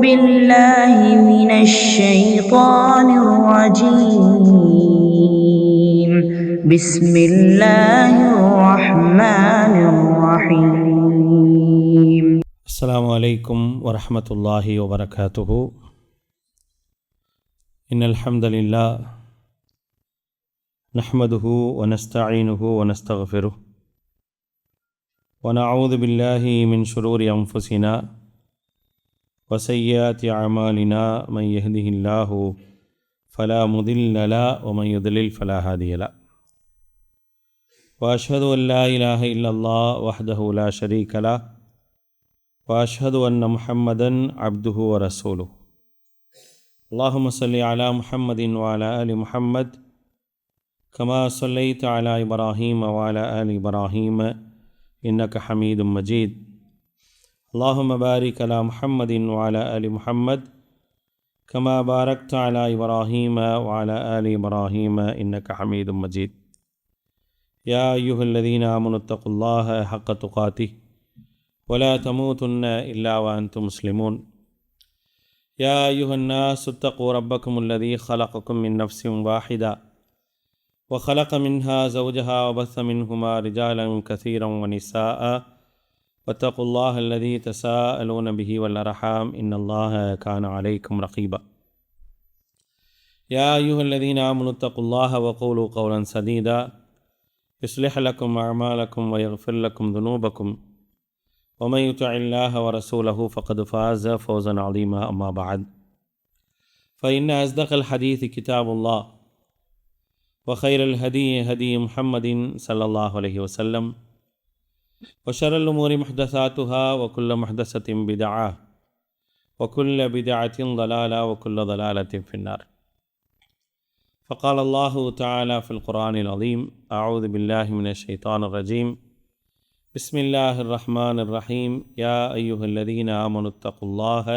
بالله من الشيطان الرجيم. بسم الله الرحمن الرحيم. السلام عليكم ورحمة الله وبركاته. إن الحمد لله نحمده ونستعينه ونستغفره ونعوذ بالله من شرور أنفسنا وسيئات أعمالنا. من يهده الله فلا مضل له ومن يضلل فلا هادي له. وأشهد أن لا إله إلا الله وحده لا شريك له وأشهد أن محمدًا عبده ورسوله. اللهم صل على محمد وعلى آل محمد كما صليت على إبراهيم وعلى آل إبراهيم إنك حميد مجيد. اللهم بارك على محمد وعلى آل محمد كما باركت على إبراهيم وعلى آل إبراهيم إنك حميد مجيد. يا أيها الذين آمنوا اتقوا الله حق تقاته ولا تموتن إلا وأنتم مسلمون. يا أيها الناس اتقوا ربكم الذي خلقكم من نفس واحدة وخلق منها زوجها وبث منهما رجالا كثيرا ونساء واتقوا الله الذي تساءلون به والأرحام إن الله كان عليكم رقيبا. يا أيها الذين آمنوا اتقوا الله وقولوا قولا سديدا يصلح لكم أعمالكم ويغفر لكم ذنوبكم ومن يطع الله ورسوله فقد فاز فوزا عظيما. أما بعد فإن أصدق الحديث كتاب الله وخير الهدي هدي محمد صلى الله عليه وسلم وشر الأمور محدثاتها وكل محدثة بدعة وكل بدعة ضلالة وكل ضلالة في النار. فقال الله تعالى في القرآن العظيم: أعوذ بالله من الشيطان الرجيم. بسم الله الرحمن الرحيم. يا أيها الذين آمنوا اتقوا الله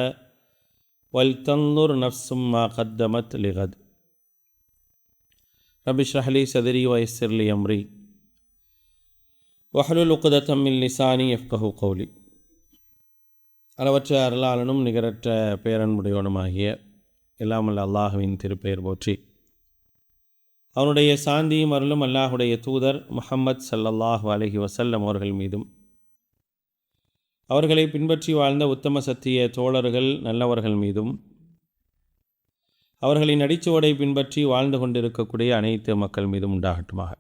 ولتنظر نفس ما قدمت لغد. رب اشرح لي صدري ويسر لي أمري واحلل عقدة من لساني يفقهوا قولي. அளவற்ற அருளாளனும் நிகரற்ற பேரன்புடையவனுமாகிய எல்லாமல்ல அல்லாஹுவின் திருப்பெயர் போற்றி, அவனுடைய சாந்தியும் அருளும் அல்லாஹுடைய தூதர் முஹம்மத் ஸல்லல்லாஹு அலைஹி வஸல்லம் அவர்கள் மீதும், அவர்களை பின்பற்றி வாழ்ந்த உத்தம சத்திய தோழர்கள் நல்லவர்கள் மீதும், அவர்களின் அடிச்சுவடை பின்பற்றி வாழ்ந்து கொண்டிருக்கக்கூடிய அனைத்து மக்கள் மீதும் உண்டாகட்டுமாக.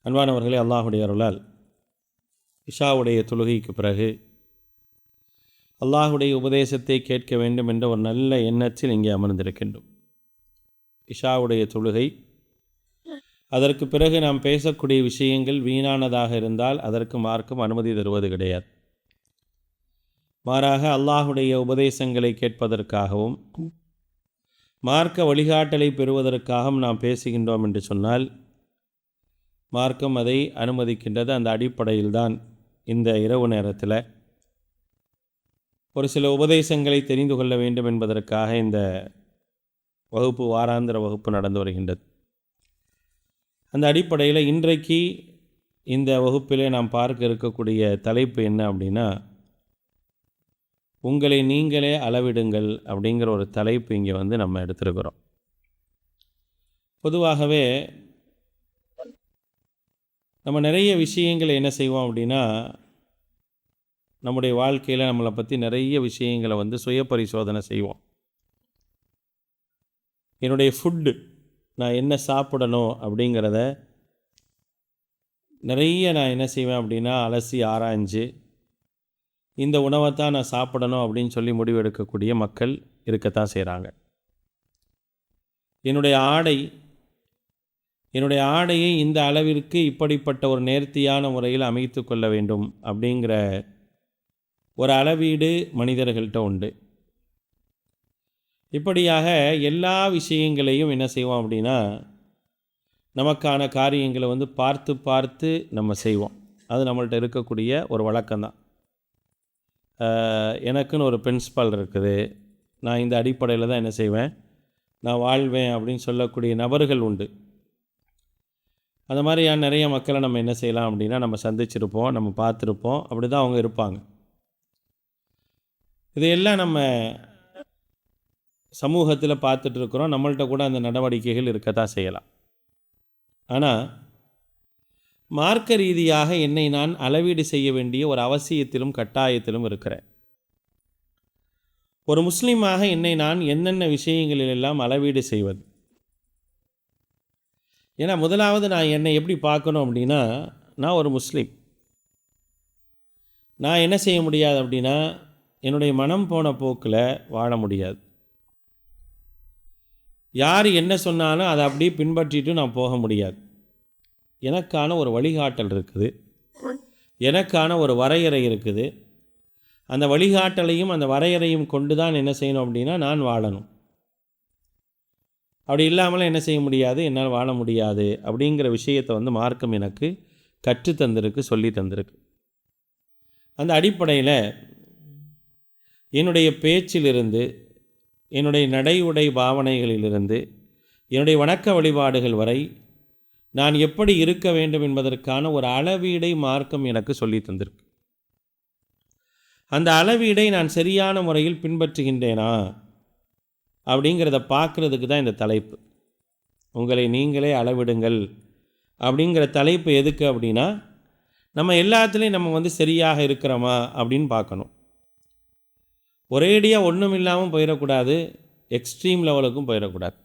அன்பானவர்களே, அல்லாஹுடைய அருளால் இஷாவுடைய தொழுகைக்கு பிறகு அல்லாஹுடைய உபதேசத்தை கேட்க வேண்டும் என்ற ஒரு நல்ல எண்ணத்தில் இங்கே அமர்ந்திருக்கின்றோம். இஷாவுடைய தொழுகை, அதற்கு பிறகு நாம் பேசக்கூடிய விஷயங்கள் வீணானதாக இருந்தால் அதற்கு மார்க்கம் அனுமதி தருவது கிடையாது. மாறாக அல்லாஹுடைய உபதேசங்களை கேட்பதற்காகவும் மார்க்க வழிகாட்டலை பெறுவதற்காகவும் நாம் பேசுகின்றோம் என்று சொன்னால் மார்க்கம் அதை அனுமதிக்கின்றது. அந்த அடிப்படையில்தான் இந்த இரவு நேரத்தில் ஒரு சில உபதேசங்களை தெரிந்து கொள்ள வேண்டும் என்பதற்காக இந்த வகுப்பு, வாராந்திர வகுப்பு நடந்து வருகின்றது. அந்த அடிப்படையில் இன்றைக்கு இந்த வகுப்பிலே நாம் பார்க்க இருக்கக்கூடிய தலைப்பு என்ன அப்படின்னா, உங்களை நீங்களே அளவிடுங்கள் அப்படிங்கிற ஒரு தலைப்பு இங்கே நம்ம எடுத்திருக்கிறோம். பொதுவாகவே நம்ம நிறைய விஷயங்களை என்ன செய்வோம் அப்படின்னா, நம்முடைய வாழ்க்கையில் நம்மளை பற்றி நிறைய விஷயங்களை சுய பரிசோதனை செய்வோம். என்னுடைய ஃபுட்டு, நான் என்ன சாப்பிடணும் அப்படிங்கிறத நிறைய நான் என்ன செய்வேன் அப்படின்னா அலசி ஆராய்ஞ்சு இந்த உணவை தான் நான் சாப்பிடணும் அப்படின்னு சொல்லி முடிவெடுக்கக்கூடிய மக்கள் இருக்கத்தான் செய்கிறாங்க. என்னுடைய ஆடையை இந்த அளவிற்கு இப்படிப்பட்ட ஒரு நேர்த்தியான முறையில் அமைத்து கொள்ள வேண்டும் அப்படிங்கிற ஒரு அளவீடு மனிதர்கள்ட்ட உண்டு. இப்படியாக எல்லா விஷயங்களையும் என்ன செய்வோம் அப்படின்னா, நமக்கான காரியங்களை பார்த்து பார்த்து நம்ம செய்வோம். அது நம்மள்ட்ட இருக்கக்கூடிய ஒரு வழக்கம்தான். எனக்குன்னு ஒரு பிரின்சிபல் இருக்குது, நான் இந்த அடிப்படையில் தான் என்ன செய்வேன், நான் வாழ்வேன் அப்படின்னு சொல்லக்கூடிய நபர்கள் உண்டு. அந்த மாதிரியான நிறைய மக்களை நம்ம என்ன செய்யலாம் அப்படின்னா நம்ம சந்திச்சிருப்போம், நம்ம பார்த்துருப்போம். அப்படி தான் அவங்க இருப்பாங்க. இதையெல்லாம் நம்ம சமூகத்தில் பார்த்துட்ருக்குறோம். நம்மள்கிட்ட கூட அந்த நடவடிக்கைகள் இருக்கத்தான் செய்யலாம். ஆனால் மார்க்க ரீதியாக என்னை நான் அளவீடு செய்ய வேண்டிய ஒரு அவசியத்திலும் கட்டாயத்திலும் இருக்கிறேன். ஒரு முஸ்லீமாக என்னை நான் என்னென்ன விஷயங்களிலெல்லாம் அளவீடு செய்வது? ஏன்னா முதலாவது நான் என்னை எப்படி பார்க்கணும் அப்படின்னா, நான் ஒரு முஸ்லீம். நான் என்ன செய்ய முடியாது அப்படின்னா, என்னுடைய மனம் போன போக்கில் வாழ முடியாது. யார் என்ன சொன்னாலும் அதை அப்படியே பின்பற்றிட்டு நான் போக முடியாது. எனக்கான ஒரு வழிகாட்டல் இருக்குது, எனக்கான ஒரு வரையறை இருக்குது. அந்த வழிகாட்டலையும் அந்த வரையறையும் கொண்டு தான் என்ன செய்யணும் அப்படின்னா நான் வாழணும். அப்படி இல்லாமல் என்ன செய்ய முடியாது, என்னால் வாழ முடியாது. அப்படிங்கிற விஷயத்தை மார்க்கம் எனக்கு கற்று தந்திருக்கு, சொல்லி தந்திருக்கு. அந்த அடிப்படையில் என்னுடைய பேச்சிலிருந்து, என்னுடைய நடை உடை பாவனைகளிலிருந்து, என்னுடைய வணக்க வழிபாடுகள் வரை நான் எப்படி இருக்க வேண்டும் என்பதற்கான ஒரு அளவீடை மார்க்கம் எனக்கு சொல்லி தந்திருக்கு. அந்த அளவீடை நான் சரியான முறையில் பின்பற்றுகின்றேனா அப்படிங்கிறத பார்க்குறதுக்கு தான் இந்த தலைப்பு. உங்களை நீங்களே அளவிடுங்கள் அப்படிங்கிற தலைப்பு எதுக்கு அப்படின்னா, நம்ம எல்லாத்துலேயும் நம்ம சரியாக இருக்கிறோமா அப்படின்னு பார்க்கணும். ஒரேடியாக ஒன்றும் இல்லாமல் போயிடக்கூடாது, எக்ஸ்ட்ரீம் லெவலுக்கும் போயிடக்கூடாது.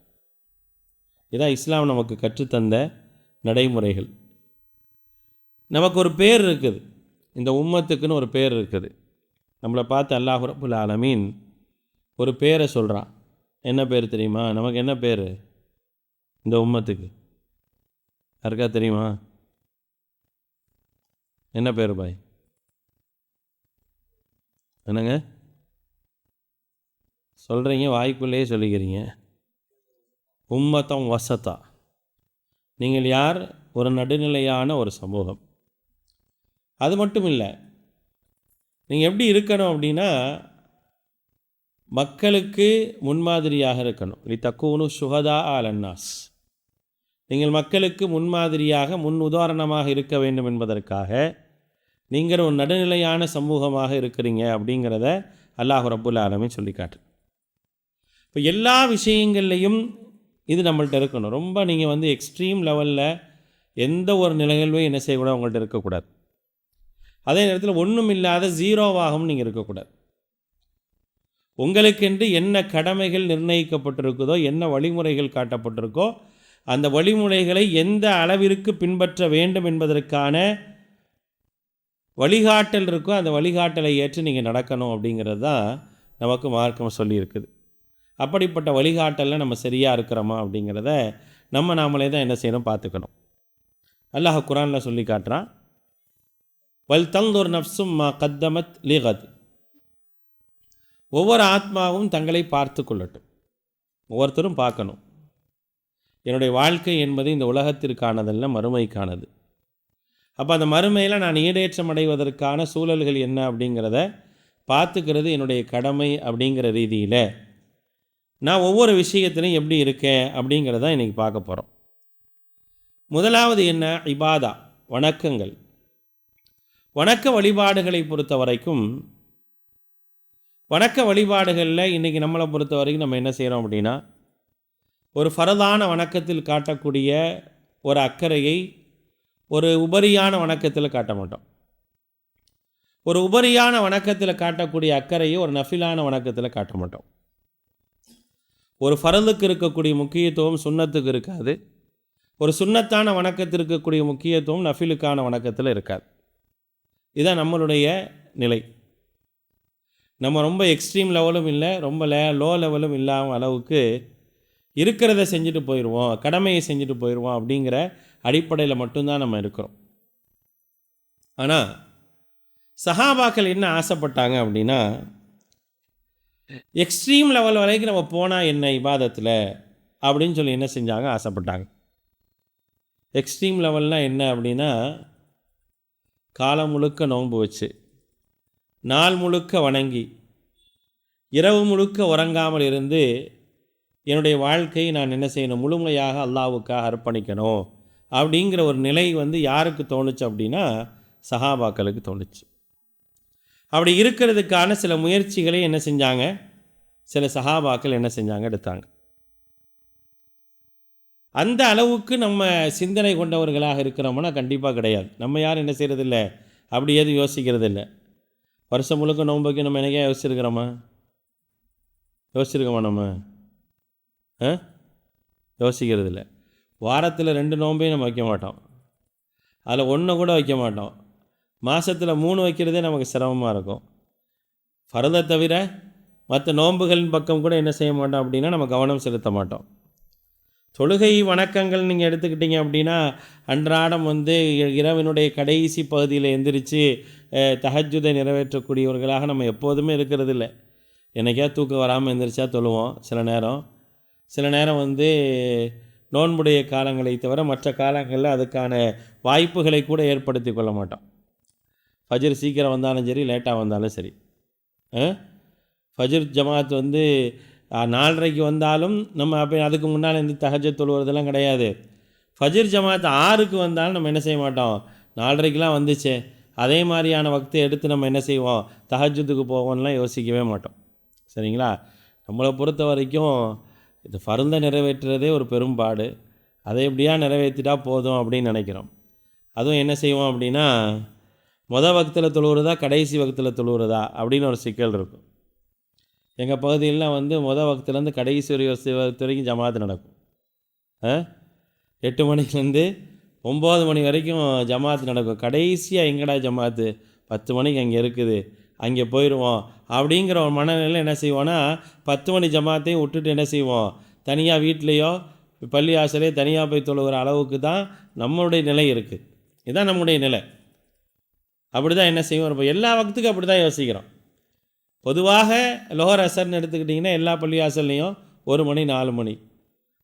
இதான் இஸ்லாம் நமக்கு கற்றுத்தந்த நடைமுறைகள். நமக்கு ஒரு பேர் இருக்குது, இந்த உம்மத்துக்குன்னு ஒரு பேர் இருக்குது. நம்மளை பார்த்து அல்லாஹ் ரப்புல் ஆலமீன் ஒரு பேரை சொல்கிறான். என்ன பேர் தெரியுமா? நமக்கு என்ன பேர் இந்த உம்மத்துக்கு? யாருக்கா தெரியுமா? என்ன பேர் பாய்? என்னங்க சொல்கிறீங்க? வாய்க்குள்ளேயே சொல்லிக்கிறீங்க. உம்மத்தம் வசத்தா. நீங்கள் யார்? ஒரு நடுநிலையான ஒரு சமூகம். அது மட்டும் இல்லை, நீங்கள் எப்படி இருக்கணும் அப்படின்னா, மக்களுக்கு முன்மாதிரியாக இருக்கணும். தக்கூனு சுஹதா அலன்னாஸ். நீங்கள் மக்களுக்கு முன்மாதிரியாக, முன் உதாரணமாக இருக்க வேண்டும் என்பதற்காக நீங்கள் ஒரு நடுநிலையான சமூகமாக இருக்கிறீங்க அப்படிங்கிறத அல்லாஹ் ரப்புல் ஆலமீன் சொல்லி காட்டு. இப்போ எல்லா விஷயங்கள்லையும் இது நம்மள்ட்ட இருக்கணும். ரொம்ப நீங்கள் எக்ஸ்ட்ரீம் லெவலில் எந்த ஒரு நிகழ்வையும் என்ன செய்யக்கூடாது, உங்கள்கிட்ட இருக்கக்கூடாது. அதே நேரத்தில் ஒன்றும் இல்லாத ஜீரோவாகவும் நீங்கள் இருக்கக்கூடாது. உங்களுக்கென்று என்ன கடமைகள் நிர்ணயிக்கப்பட்டிருக்குதோ, என்ன வழிமுறைகள் காட்டப்பட்டிருக்கோ, அந்த வழிமுறைகளை எந்த அளவிற்கு பின்பற்ற வேண்டும் என்பதற்கான வழிகாட்டல் இருக்கோ அந்த வழிகாட்டலை ஏற்று நீங்கள் நடக்கணும் அப்படிங்கிறது தான் நமக்கு மார்க்கம் சொல்லியிருக்குது. அப்படிப்பட்ட வழிகாட்டலில் நம்ம சரியாக இருக்கிறோமா அப்படிங்கிறத நாமளே தான் என்ன செய்யணும், பார்த்துக்கணும். அல்லாஹ் குர்ஆனில் சொல்லி காட்டுறான், வல் தன்துர் நஃப்ஸும் மா கத்தமத் லிகத். ஒவ்வொரு ஆத்மாவும் தங்களை பார்த்து கொள்ளட்டும். ஒவ்வொருத்தரும் பார்க்கணும், என்னுடைய வாழ்க்கை என்பது இந்த உலகத்திற்கானதல்ல, மறுமைக்கானது. அப்போ அந்த மறுமையில் நான் ஈடேற்றம் அடைவதற்கான சூழல்கள் என்ன அப்படிங்கிறத பார்த்துக்கிறது என்னுடைய கடமை. அப்படிங்கிற ரீதியில் நான் ஒவ்வொரு விஷயத்திலையும் எப்படி இருக்கேன் அப்படிங்கிறத இன்றைக்கி பார்க்க போகிறோம். முதலாவது என்ன? இபாதா, வணக்கங்கள். வணக்க வழிபாடுகளை பொறுத்த வரைக்கும், வணக்க வழிபாடுகளில் இன்றைக்கி நம்மளை பொறுத்த வரைக்கும் நம்ம என்ன செய்கிறோம் அப்படின்னா, ஒரு ஃபரதான வணக்கத்தில் காட்டக்கூடிய ஒரு அக்கறையை ஒரு உபரியான வணக்கத்தில் காட்ட மாட்டோம். ஒரு உபரியான வணக்கத்தில் காட்டக்கூடிய அக்கறையை ஒரு நஃபிலான வணக்கத்தில் காட்ட மாட்டோம். ஒரு ஃபரலுக்கு இருக்கக்கூடிய முக்கியத்துவம் சுன்னத்துக்கு இருக்காது. ஒரு சுன்னத்தான வணக்கத்தில் இருக்கக்கூடிய முக்கியத்துவம் நஃபிலுக்கான வணக்கத்தில் இருக்காது. இதுதான் நம்மளுடைய நிலை. நம்ம ரொம்ப எக்ஸ்ட்ரீம் லெவலும் இல்லை, ரொம்ப லோ லெவலும் இல்லாமல் அளவுக்கு இருக்கிறத செஞ்சுட்டு போயிடுவோம், கடமையை செஞ்சுட்டு போயிடுவோம் அப்படிங்கிற அடிப்படையில் மட்டும்தான் நம்ம இருக்கிறோம். ஆனால் சஹாபாக்கள் என்ன ஆசைப்பட்டாங்க அப்படின்னா, எக்ஸ்ட்ரீம் லெவல் வரைக்கும் நம்ம போனால் என்ன இபாதத்தில் அப்படின்னு சொல்லி என்ன செஞ்சாங்க, ஆசைப்பட்டாங்க. எக்ஸ்ட்ரீம் லெவல்னால் என்ன அப்படின்னா, காலம் முழுக்க நோன்பு வச்சு, நாள் முழுக்க வணங்கி, இரவு முழுக்க உறங்காமல் இருந்து என்னுடைய வாழ்க்கையை நான் என்ன செய்யணும், முழுமையாக அல்லாஹ்வுக்காக அர்ப்பணிக்கணும் அப்படிங்கிற ஒரு நிலை யாருக்கு தோணுச்சு அப்படின்னா, சஹாபாக்களுக்கு தோணுச்சு. அப்படி இருக்கிறதுக்கான சில முயற்சிகளை என்ன செஞ்சாங்க, சில சஹாபாக்கள் என்ன செஞ்சாங்க, எடுத்தாங்க. அந்த அளவுக்கு நம்ம சிந்தனை கொண்டவர்களாக இருக்கிறோம்னா கண்டிப்பாக கிடையாது. நம்ம யாரும் என்ன செய்கிறதில்ல, அப்படி எதுவும் யோசிக்கிறது இல்லை. வருஷம் முழுக்க நோன்புக்கு நம்ம என்னைக்கா யோசிச்சிருக்கிறோமா நம்ம யோசிக்கிறது இல்லை. வாரத்தில் 2 நோன்பையும் நம்ம வைக்க மாட்டோம், அதில் 1 கூட வைக்க மாட்டோம். மாதத்தில் 3 வைக்கிறதே நமக்கு சிரமமாக இருக்கும். ஃபர்தை தவிர மற்ற நோன்புகளின் பக்கம் கூட என்ன செய்ய மாட்டோம் அப்படின்னா நம்ம கவனம் செலுத்த மாட்டோம். தொழுகை வணக்கங்கள் நீங்கள் எடுத்துக்கிட்டிங்க அப்படின்னா அன்றாடம் இரவினுடைய கடைசி பகுதியில் எந்திரிச்சு தஹஜ்ஜுதை நிறைவேற்றக்கூடியவர்களாக நம்ம எப்போதுமே இருக்கிறது இல்லை. என்றைக்கா தூக்கம் வராமல் எந்திரிச்சா தொழுவோம். சில நேரம் நோன்புடைய காலங்களை தவிர மற்ற காலங்களில் அதுக்கான வாய்ப்புகளை கூட ஏற்படுத்தி கொள்ள மாட்டோம். ஃபஜ்ர் சீக்கிரம் வந்தாலும் சரி, லேட்டாக வந்தாலும் சரி. ஃபஜ்ர் ஜமாத் 4:30 வந்தாலும் நம்ம அப்போ அதுக்கு முன்னால் தஹஜ்ஜத் தொழுவதெல்லாம் கிடையாது. ஃபஜ்ர் ஜமாத் 6க்கு வந்தாலும் நம்ம என்ன செய்ய மாட்டோம், 4:30க்கெலாம் வந்துச்சே அதே மாதிரியான வக்தை எடுத்து நம்ம என்ன செய்வோம், தஹஜ்ஜுத்துக்கு போவோம்லாம் யோசிக்கவே மாட்டோம். சரிங்களா? நம்மளை பொறுத்த வரைக்கும் இது ஃபர்தை நிறைவேற்றுறதே ஒரு பெரும்பாடு. அதை எப்படியா நிறைவேற்றிட்டா போதும் அப்படின்னு நினைக்கிறோம். அதுவும் என்ன செய்வோம் அப்படின்னா, வக்தில் தொழுவுறதா கடைசி வக்தில் தொழுவுறதா அப்படின்னு ஒரு சிக்கல் இருக்கும். எங்கள் பகுதியில் வக்திலேருந்து கடைசி வரைக்கும் ஜமாத் நடக்கும். 8 மணிலேருந்து 9 மணி வரைக்கும் ஜமாத் நடக்கும். கடைசியாக எங்கடா ஜமாத்து, 10 மணிக்கு அங்கே இருக்குது, அங்கே போயிடுவோம் அப்படிங்கிற ஒரு மனநிலையில் என்ன செய்வோன்னா 10 மணி ஜமாத்தையும் விட்டுட்டு என்ன செய்வோம், தனியாக வீட்லேயோ பள்ளி ஆசிரியோ தனியாக போய் தொழுகிற அளவுக்கு தான் நம்மளுடைய நிலை இருக்குது. இதுதான் நம்முடைய நிலை. அப்படி தான் என்ன செய்வோம், இப்போ எல்லா வக்துக்கும் அப்படி தான் யோசிக்கிறோம். பொதுவாக லோஹர் அசர்னு எடுத்துக்கிட்டிங்கன்னா எல்லா பள்ளி ஆசல்லையும் 1 மணி 4 மணி,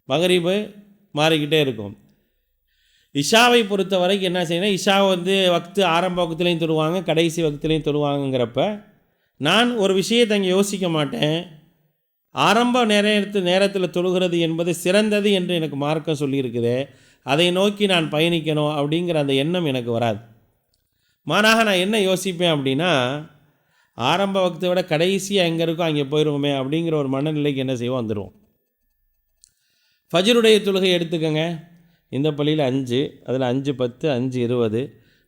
மகரிபு மாறிக்கிட்டே இருக்கும். இஷாவை பொறுத்த வரைக்கும் என்ன செய்யணும், இஷாவை வக்து ஆரம்ப வக்துலேயும் தொழுவாங்க, கடைசி வக்துலேயும் தொழுவாங்கங்கிறப்ப நான் ஒரு விஷயத்தை அங்கே யோசிக்க மாட்டேன். ஆரம்ப நேரத்தில் தொழுகிறது என்பது சிறந்தது என்று எனக்கு மார்க்கம் சொல்லியிருக்குது, அதை நோக்கி நான் பயணிக்கணும் அப்படிங்கிற அந்த எண்ணம் எனக்கு வராது. மாறாக நான் என்ன யோசிப்பேன் அப்படின்னா, ஆரம்ப வக்தை விட கடைசியாக எங்கே இருக்கோ அங்கே போயிடுவோமே அப்படிங்கிற ஒரு மனநிலைக்கு என்ன செய்வோம், வந்துடுவோம். ஃபஜ்ருடைய தொழுகை எடுத்துக்கோங்க. இந்த பள்ளியில் 5, அதில் 5:10, 5:20,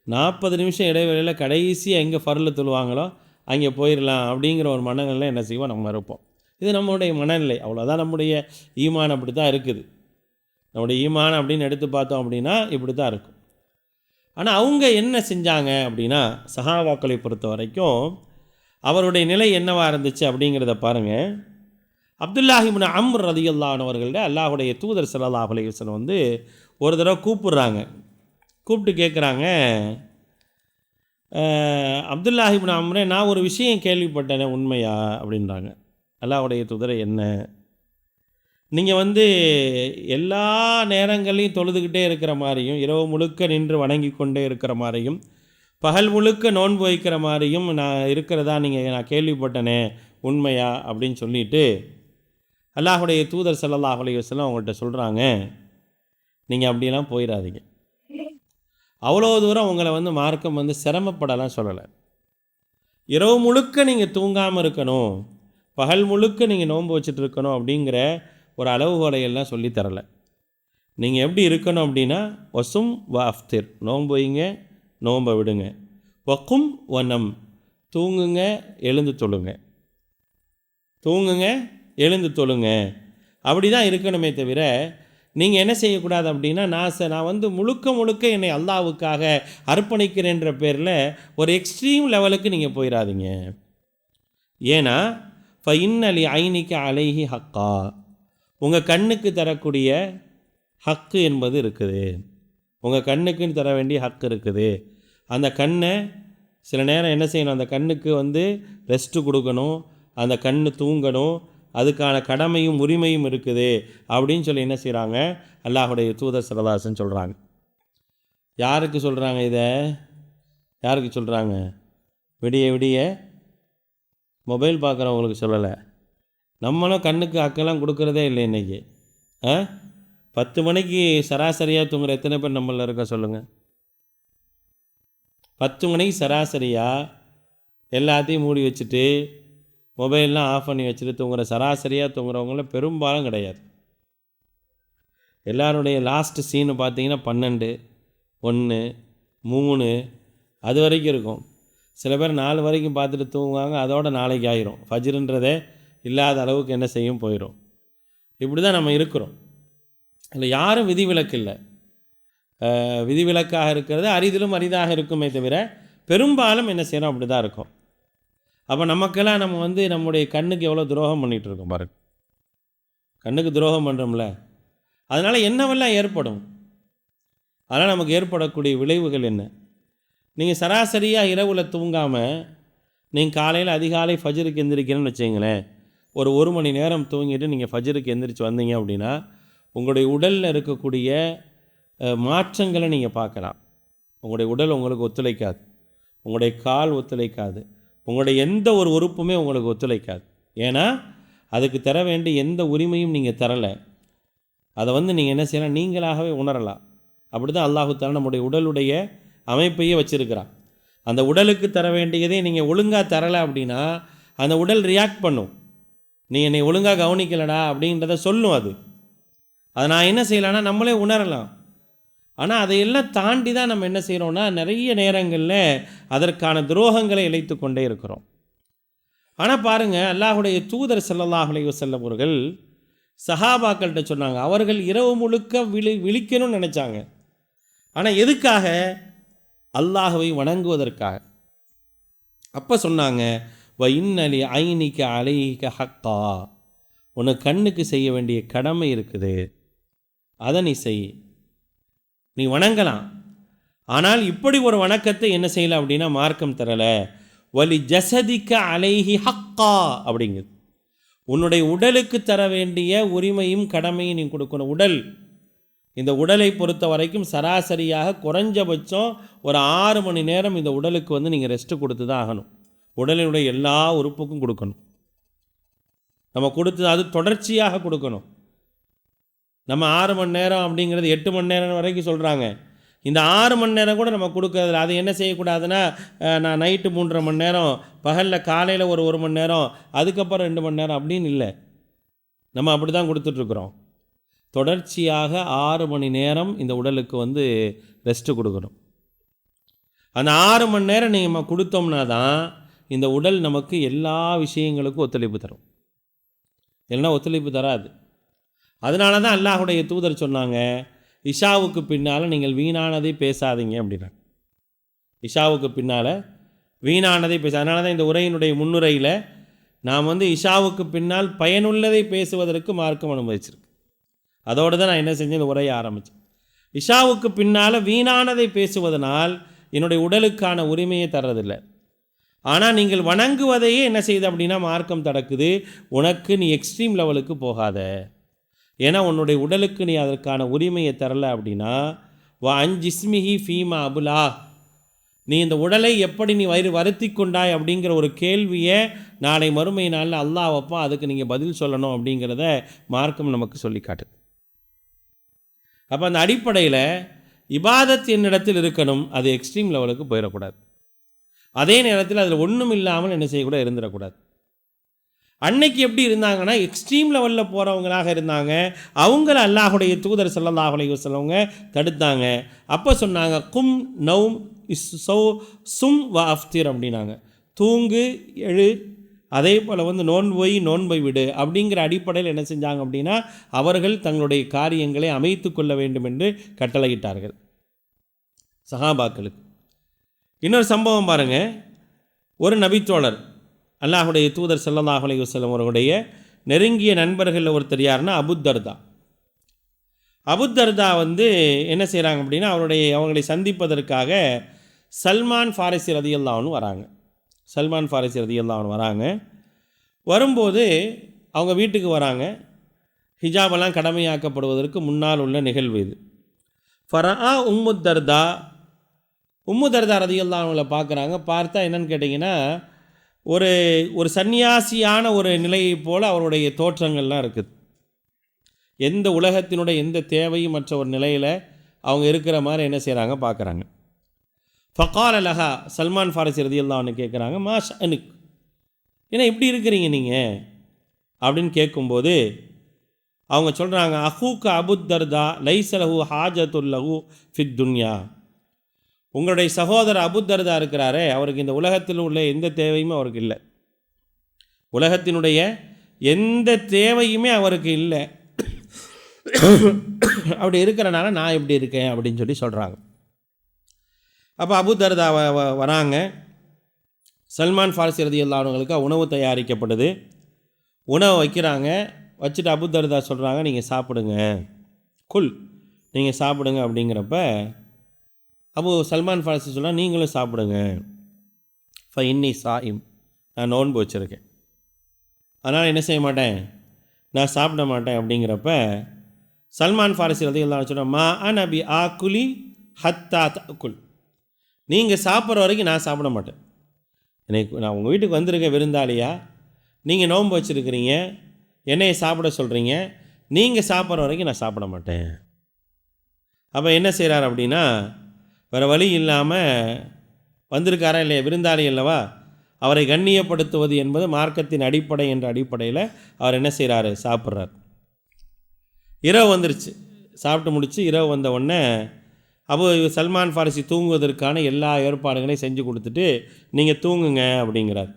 40 நிமிஷம் இடைவெளியில் கடைசியாக எங்கே ஃபர்லில் தொழுவாங்களோ அங்கே போயிடலாம் அப்படிங்கிற ஒரு மனநிலை என்ன செய்வோம், நம்ம இருப்போம். இது நம்மளுடைய மனநிலை, அவ்வளோதான். நம்முடைய ஈமான் அப்படி தான் இருக்குது. நம்முடைய ஈமான் அப்படின்னு எடுத்து பார்த்தோம் அப்படின்னா இப்படி தான் இருக்கும். ஆனால் அவங்க என்ன செஞ்சாங்க அப்படின்னா, சஹாபாக்களை பொறுத்த வரைக்கும் அவருடைய நிலை என்னவாக இருந்துச்சு அப்படிங்கிறத பாருங்கள். அப்துல்லாஹ் இப்னு அம்ர் ரலியல்லாஹு அன்ஹு அவர்கள்ட்ட அல்லாஹுடைய தூதர் ஸல்லல்லாஹு அலைஹி வஸல்லம் ஒரு தடவை கூப்பிட்டு கேட்குறாங்க, அப்துல்லாஹ் இப்னு அம்ரே, நான் ஒரு விஷயம் கேள்விப்பட்டேனே உண்மையா அப்படின்றாங்க. அல்லாஹுடைய தூதரை, என்ன? நீங்கள் எல்லா நேரங்களையும் தொழுதுகிட்டே இருக்கிற மாதிரியும், இரவு முழுக்க நின்று வணங்கி கொண்டே இருக்கிற மாதிரியும், பகல் முழுக்க நோன்பு வைக்கிற மாதிரியும் நான் இருக்கிறதா நான் கேள்விப்பட்டனே, உண்மையா அப்படின்னு சொல்லிட்டு அல்லாஹுடைய தூதர் ஸல்லல்லாஹு அலைஹி வஸல்லம் அவங்கள்ட்ட சொல்கிறாங்க, நீங்கள் அப்படியெல்லாம் போயிடாதீங்க. அவ்வளோ தூரம் உங்களை மார்க்கம் சிரமப்படலாம் சொல்லலை. இரவு முழுக்க நீங்கள் தூங்காமல் இருக்கணும், பகல் முழுக்க நீங்கள் நோன்பு வச்சுட்டு இருக்கணும் அப்படிங்கிற ஒரு அளவுகோலையெல்லாம் சொல்லித்தரலை. நீங்கள் எப்படி இருக்கணும் அப்படின்னா, வசும் வ அஃப்திர், நோன்பு வைங்க, நோன்பை விடுங்க. வக்கும் வனம், தூங்குங்க, எழுந்து தொழுங்க. அப்படி தான் இருக்கணுமே தவிர நீங்கள் என்ன செய்யக்கூடாது அப்படின்னா, நான் முழுக்க என்னை அல்லாஹ்வுக்காக அர்ப்பணிக்கிறேன்ற பேரில் ஒரு எக்ஸ்ட்ரீம் லெவலுக்கு நீங்கள் போயிடாதீங்க. ஏன்னா ஃபஇன்ன லி ஐனிக அலைஹி ஹக்கா, உங்கள் கண்ணுக்கு தரக்கூடிய ஹக்கு என்பது இருக்குது. உங்கள் கண்ணுக்குன்னு தர வேண்டிய ஹக்கு இருக்குது. அந்த கண்ணை சில நேரம் என்ன செய்யணும், அந்த கண்ணுக்கு ரெஸ்ட்டு கொடுக்கணும், அந்த கண்ணு தூங்கணும், அதுக்கான கடமையும் உரிமையும் இருக்குது அப்படின்னு சொல்லி என்ன செய்கிறாங்க, அல்லாஹுடைய தூதர் ஸல்லல்லாஹு அலைஹி வஸல்லம் சொல்கிறாங்க. யாருக்கு சொல்கிறாங்க இதை? யாருக்கு சொல்கிறாங்க? விடிய மொபைல் பார்க்குறவங்களுக்கு சொல்லலை. நம்மளும் கண்ணுக்கு ஹக்கெல்லாம் கொடுக்குறதே இல்லை இன்றைக்கி. 10 மணிக்கு சராசரியாக தூங்குற எத்தனை பேர் நம்மளில் இருக்க சொல்லுங்கள்? 10 மணிக்கு சராசரியாக எல்லாத்தையும் மூடி வச்சுட்டு மொபைல்லாம் ஆஃப் பண்ணி வச்சுட்டு தூங்குற சராசரியாக தூங்குறவங்கள பெரும்பாலும் கிடையாது. எல்லாருடைய லாஸ்ட்டு சீனு பார்த்தீங்கன்னா 12, 1, 3 அது வரைக்கும் இருக்கும். சில பேர் 4 வரைக்கும் பார்த்துட்டு தூங்குவாங்க. அதோட நாளைக்கு ஆயிரும். ஃபஜ்ருன்றதே இல்லாத அளவுக்கு என்ன செய்யும் போயிடும். இப்படி தான் நம்ம இருக்கிறோம். இல்லை யாரும் விதிவிலக்கு இல்லை. விதிவிலக்காக இருக்கிறது அரிதிலும் அரிதாக இருக்குமே தவிர பெரும்பாலும் என்ன செய்யணும் அப்படி தான் இருக்கும். அப்போ நமக்கெல்லாம் நம்ம நம்முடைய கண்ணுக்கு எவ்வளோ துரோகம் பண்ணிகிட்ருக்கோம் பாருங்க. கண்ணுக்கு துரோகம் பண்ணுறோம்ல, அதனால் என்னவெல்லாம் ஏற்படும், அதனால் நமக்கு ஏற்படக்கூடிய விளைவுகள் என்ன? நீங்கள் சராசரியாக இரவில் தூங்காமல் நீங்கள் காலையில் அதிகாலை ஃபஜ்ருக்கு எந்திரிக்கிறேன்னு வச்சுங்களேன். ஒரு மணி நேரம் தூங்கிட்டு நீங்கள் ஃபஜ்ருக்கு எந்திரிச்சு வந்தீங்க அப்படின்னா உங்களுடைய உடலில் இருக்கக்கூடிய மாற்றங்களை நீங்கள் பார்க்கலாம். உங்களுடைய உடல் உங்களுக்கு ஒத்துழைக்காது, உங்களுடைய கால் ஒத்துழைக்காது, உங்களுடைய எந்த ஒரு உறுப்புமே உங்களுக்கு ஒத்துழைக்காது. ஏன்னா அதுக்கு தர வேண்டிய எந்த உரிமையும் நீங்கள் தரலை. அதை நீங்கள் என்ன செய்யலாம், நீங்களாகவே உணரலாம். அப்படி தான் அல்லாஹு தஆலா நம்முடைய உடலுடைய அமைப்பையே வச்சுருக்கிறான். அந்த உடலுக்கு தர வேண்டியதே நீங்கள் ஒழுங்காக தரலை அப்படின்னா அந்த உடல் ரியாக்ட் பண்ணும். நீ என்னை ஒழுங்காக கவனிக்கலடா அப்படின்றத சொல்லும். அதை நான் என்ன செய்யலான்னா நம்மளே உணரலாம். ஆனால் அதையெல்லாம் தாண்டி தான் நம்ம என்ன செய்கிறோன்னா நிறைய நேரங்களில் அதற்கான துரோகங்களை இழைத்து கொண்டே இருக்கிறோம். ஆனால் பாருங்கள், அல்லாஹுடைய தூதர் ஸல்லல்லாஹு அலைஹி வஸல்லம் அவர்கள் சஹாபாக்கள்கிட்ட சொன்னாங்க, அவர்கள் இரவு முழுக்க விழிக்கணும்னு நினச்சாங்க. ஆனால் எதுக்காக? அல்லாஹுவை வணங்குவதற்காக. அப்போ சொன்னாங்க, வ இன்னலி ஐனிக்க அலைக ஹக்கா, உனக்கு கண்ணுக்கு செய்ய வேண்டிய கடமை இருக்குது, அதை நீ செய். நீ வணங்கலாம், ஆனால் இப்படி ஒரு வணக்கத்தை என்ன செய்யலாம் அப்படின்னா மார்க்கம் தரலை. வலி ஜசதிக்க அலைஹி ஹக்கா அப்படிங்குது. உன்னுடைய உடலுக்கு தர வேண்டிய உரிமையும் கடமையும் நீ கொடுக்கணும். இந்த உடலை பொறுத்த வரைக்கும் சராசரியாக குறைஞ்சபட்சம் ஒரு 6 மணி நேரம் இந்த உடலுக்கு நீங்கள் ரெஸ்ட்டு கொடுத்து தான் ஆகணும். உடலினுடைய எல்லா உறுப்புக்கும் கொடுக்கணும். நம்ம கொடுத்து அது தொடர்ச்சியாக கொடுக்கணும். நம்ம 6 மணி நேரம் அப்படிங்கிறது 8 மணி நேரம் வரைக்கும் சொல்கிறாங்க. இந்த 6 மணி நேரம் கூட நம்ம கொடுக்கறதில்ல. அது என்ன செய்யக்கூடாதுன்னா, நான் நைட்டு 3.5 மணி நேரம், பகலில் காலையில் ஒரு 1 மணி நேரம், அதுக்கப்புறம் 2 மணி நேரம் அப்படின்னு இல்லை. நம்ம அப்படி தான் கொடுத்துட்ருக்குறோம். தொடர்ச்சியாக 6 மணி நேரம் இந்த உடலுக்கு ரெஸ்ட்டு கொடுக்கணும். அந்த 6 மணி நேரம் நம்ம கொடுத்தோம்னா தான் இந்த உடல் நமக்கு எல்லா விஷயங்களுக்கும் ஒத்துழைப்பு தரும். இல்லைன்னா ஒத்துழைப்பு தராது. அதனால தான் அல்லாஹுடைய தூதர் சொன்னாங்க, இஷாவுக்கு பின்னால் நீங்கள் வீணானதை பேசாதீங்க அப்படின்னா. இஷாவுக்கு பின்னால் வீணானதை அதனால தான் இந்த உரையினுடைய முன்னுரையில் நாம் இஷாவுக்கு பின்னால் பயனுள்ளதை பேசுவதற்கு மார்க்கம் அனுமதிச்சிருக்கு. அதோடு தான் நான் என்ன செஞ்சேன், இந்த உரையை ஆரம்பித்தேன். இஷாவுக்கு பின்னால் வீணானதை பேசுவதனால் என்னுடைய உடலுக்கான உரிமையை தர்றதில்லை. ஆனால் நீங்கள் வணங்குவதையே என்ன செய்யுது அப்படின்னா மார்க்கம் தடுக்குது. உனக்கு நீ எக்ஸ்ட்ரீம் லெவலுக்கு போகாத, ஏன்னா உன்னுடைய உடலுக்கு நீ அதற்கான உரிமையை தரலை அப்படின்னா அஞ்சிஸ்மிஹி ஃபீமா அபுலா, நீ இந்த உடலை எப்படி நீ வருத்தி கொண்டாய் அப்படிங்கிற ஒரு கேள்வியை நாளை மறுமை நாளில் அல்லாஹ் வைப்பான். அதுக்கு நீங்கள் பதில் சொல்லணும் அப்படிங்கிறத மார்க்கம் நமக்கு சொல்லி காட்டுது. அப்போ அந்த அடிப்படையில் இபாதத் என்னிடத்தில் இருக்கணும், அது எக்ஸ்ட்ரீம் லெவலுக்கு போயிடக்கூடாது. அதே நேரத்தில் அதில் ஒன்றும் இல்லாமல் என்ன செய்யக்கூட இருந்துடக்கூடாது. அன்னைக்கு எப்படி இருந்தாங்கன்னா எக்ஸ்ட்ரீம் லெவலில் போகிறவங்களாக இருந்தாங்க. அவங்கள அல்லாஹுடைய தூதர் ஸல்லல்லாஹு அலைஹி வஸல்லம் தடுத்தாங்க. அப்போ சொன்னாங்க, கும் நௌம் சும் வ அஃப்திர் அப்படின்னாங்க. தூங்கு, எழு, அதே போல் நோன்பை விடு அப்படிங்கிற அடிப்படையில் என்ன செஞ்சாங்க அப்படின்னா அவர்கள் தங்களுடைய காரியங்களை அமைத்து கொள்ள வேண்டும் என்று கட்டளையிட்டார்கள் சஹாபாக்களுக்கு. இன்னொரு சம்பவம் பாருங்கள். ஒரு நபித்தோழர், அல்லாஹுடைய தூதர் ஸல்லல்லாஹு அலைஹி வஸல்லம் அவர்களுடைய நெருங்கிய நண்பர்களில் ஒருத்தர் யாருன்னா அபுத்தர்தா. அபுத்தர்தா என்ன செய்கிறாங்க அப்படின்னா அவங்களை சந்திப்பதற்காக சல்மான் ஃபாரிசி ரலியல்லாஹு அன்ஹு வராங்க. சல்மான் ஃபாரிசி ரலியல்லாஹு அன்ஹு வராங்க. வரும்போது அவங்க வீட்டுக்கு வராங்க. ஹிஜாபெல்லாம் கடமையாக்கப்படுவதற்கு முன்னால் உள்ள நிகழ்வு இது. ஃபரா உம்மு தர்தா ரலியல்லாஹு அன்ஹுவை பார்க்குறாங்க. பார்த்தா என்னன்னு கேட்டிங்கன்னா ஒரு சன்னியாசியான ஒரு நிலையைப் போல் அவருடைய தோற்றங்கள்லாம் இருக்குது. எந்த உலகத்தினுடைய எந்த தேவையும் மற்ற ஒரு நிலையில் அவங்க இருக்கிற மாதிரி என்ன செய்கிறாங்க பார்க்குறாங்க. ஃபகால லஹா, சல்மான் ஃபாரிசி ரலியல்லாஹு அன்ஹு கேட்குறாங்க, மா ஷஅனுக், ஏன்னா இப்படி இருக்கிறீங்க நீங்கள் அப்படின்னு கேட்கும்போது அவங்க சொல்கிறாங்க, அஹூக்க அபுத்தர்தா லைசலஹு ஹாஜத்துல்லஹு ஃபித் துன்யா, உங்களுடைய சகோதரர் அபுத்தர்தா இருக்கிறாரே, அவருக்கு இந்த உலகத்தில் உள்ள எந்த தேவையுமே அவருக்கு இல்லை, உலகத்தினுடைய எந்த தேவையுமே அவருக்கு இல்லை, அப்படி இருக்கிறனால நான் எப்படி இருக்கேன் அப்படின்னு சொல்லி சொல்கிறாங்க. அப்போ அபுத்தர்தா வராங்க. சல்மான் ஃபாரிசி ரலியல்லாஹு அன்ஹுவுக்கு உணவு தயாரிக்கப்படுது. உணவு வைக்கிறாங்க. வச்சுட்டு அபுத்தர்தா சொல்கிறாங்க, நீங்கள் சாப்பிடுங்க, குல், நீங்கள் சாப்பிடுங்க. அப்படிங்கிறப்ப சல்மான் ஃபாரிசி சொல்கிறாங்க, நீங்களும் சாப்பிடுங்க. இன்னி சாயிம், நான் நோன்பு வச்சுருக்கேன், அதனால் என்ன செய்ய மாட்டேன், நான் சாப்பிட மாட்டேன். அப்படிங்கிறப்ப சல்மான் ஃபாரிசி ரலியல்லாஹு அன்ஹு சொல்கிறாங்க, மா அனபி ஆக்குலி ஹத்தா தக்குல், நீங்கள் சாப்பிட்ற வரைக்கும் நான் சாப்பிட மாட்டேன். நான் உங்கள் வீட்டுக்கு வந்திருக்கேன் விருந்தாளியா, நீங்கள் நோன்பு வச்சுருக்கிறீங்க, என்னையை சாப்பிட சொல்கிறீங்க, நீங்கள் சாப்பிட்ற வரைக்கும் நான் சாப்பிட மாட்டேன். அப்போ என்ன செய்கிறார் அப்படின்னா, வேறு வழி இல்லாமல் வந்திருக்காரா இல்லையா, விருந்தாளி அல்லவா, அவரை கண்ணியப்படுத்துவது என்பது மார்க்கத்தின் அடிப்படை என்ற அடிப்படையில் அவர் என்ன செய்கிறாரு, சாப்பிட்றார். இரவு வந்துருச்சு, சாப்பிட்டு முடித்து இரவு வந்த உடனே சல்மான் ஃபாரிசி தூங்குவதற்கான எல்லா ஏற்பாடுகளையும் செஞ்சு கொடுத்துட்டு, நீங்கள் தூங்குங்க அப்படிங்கிறார்.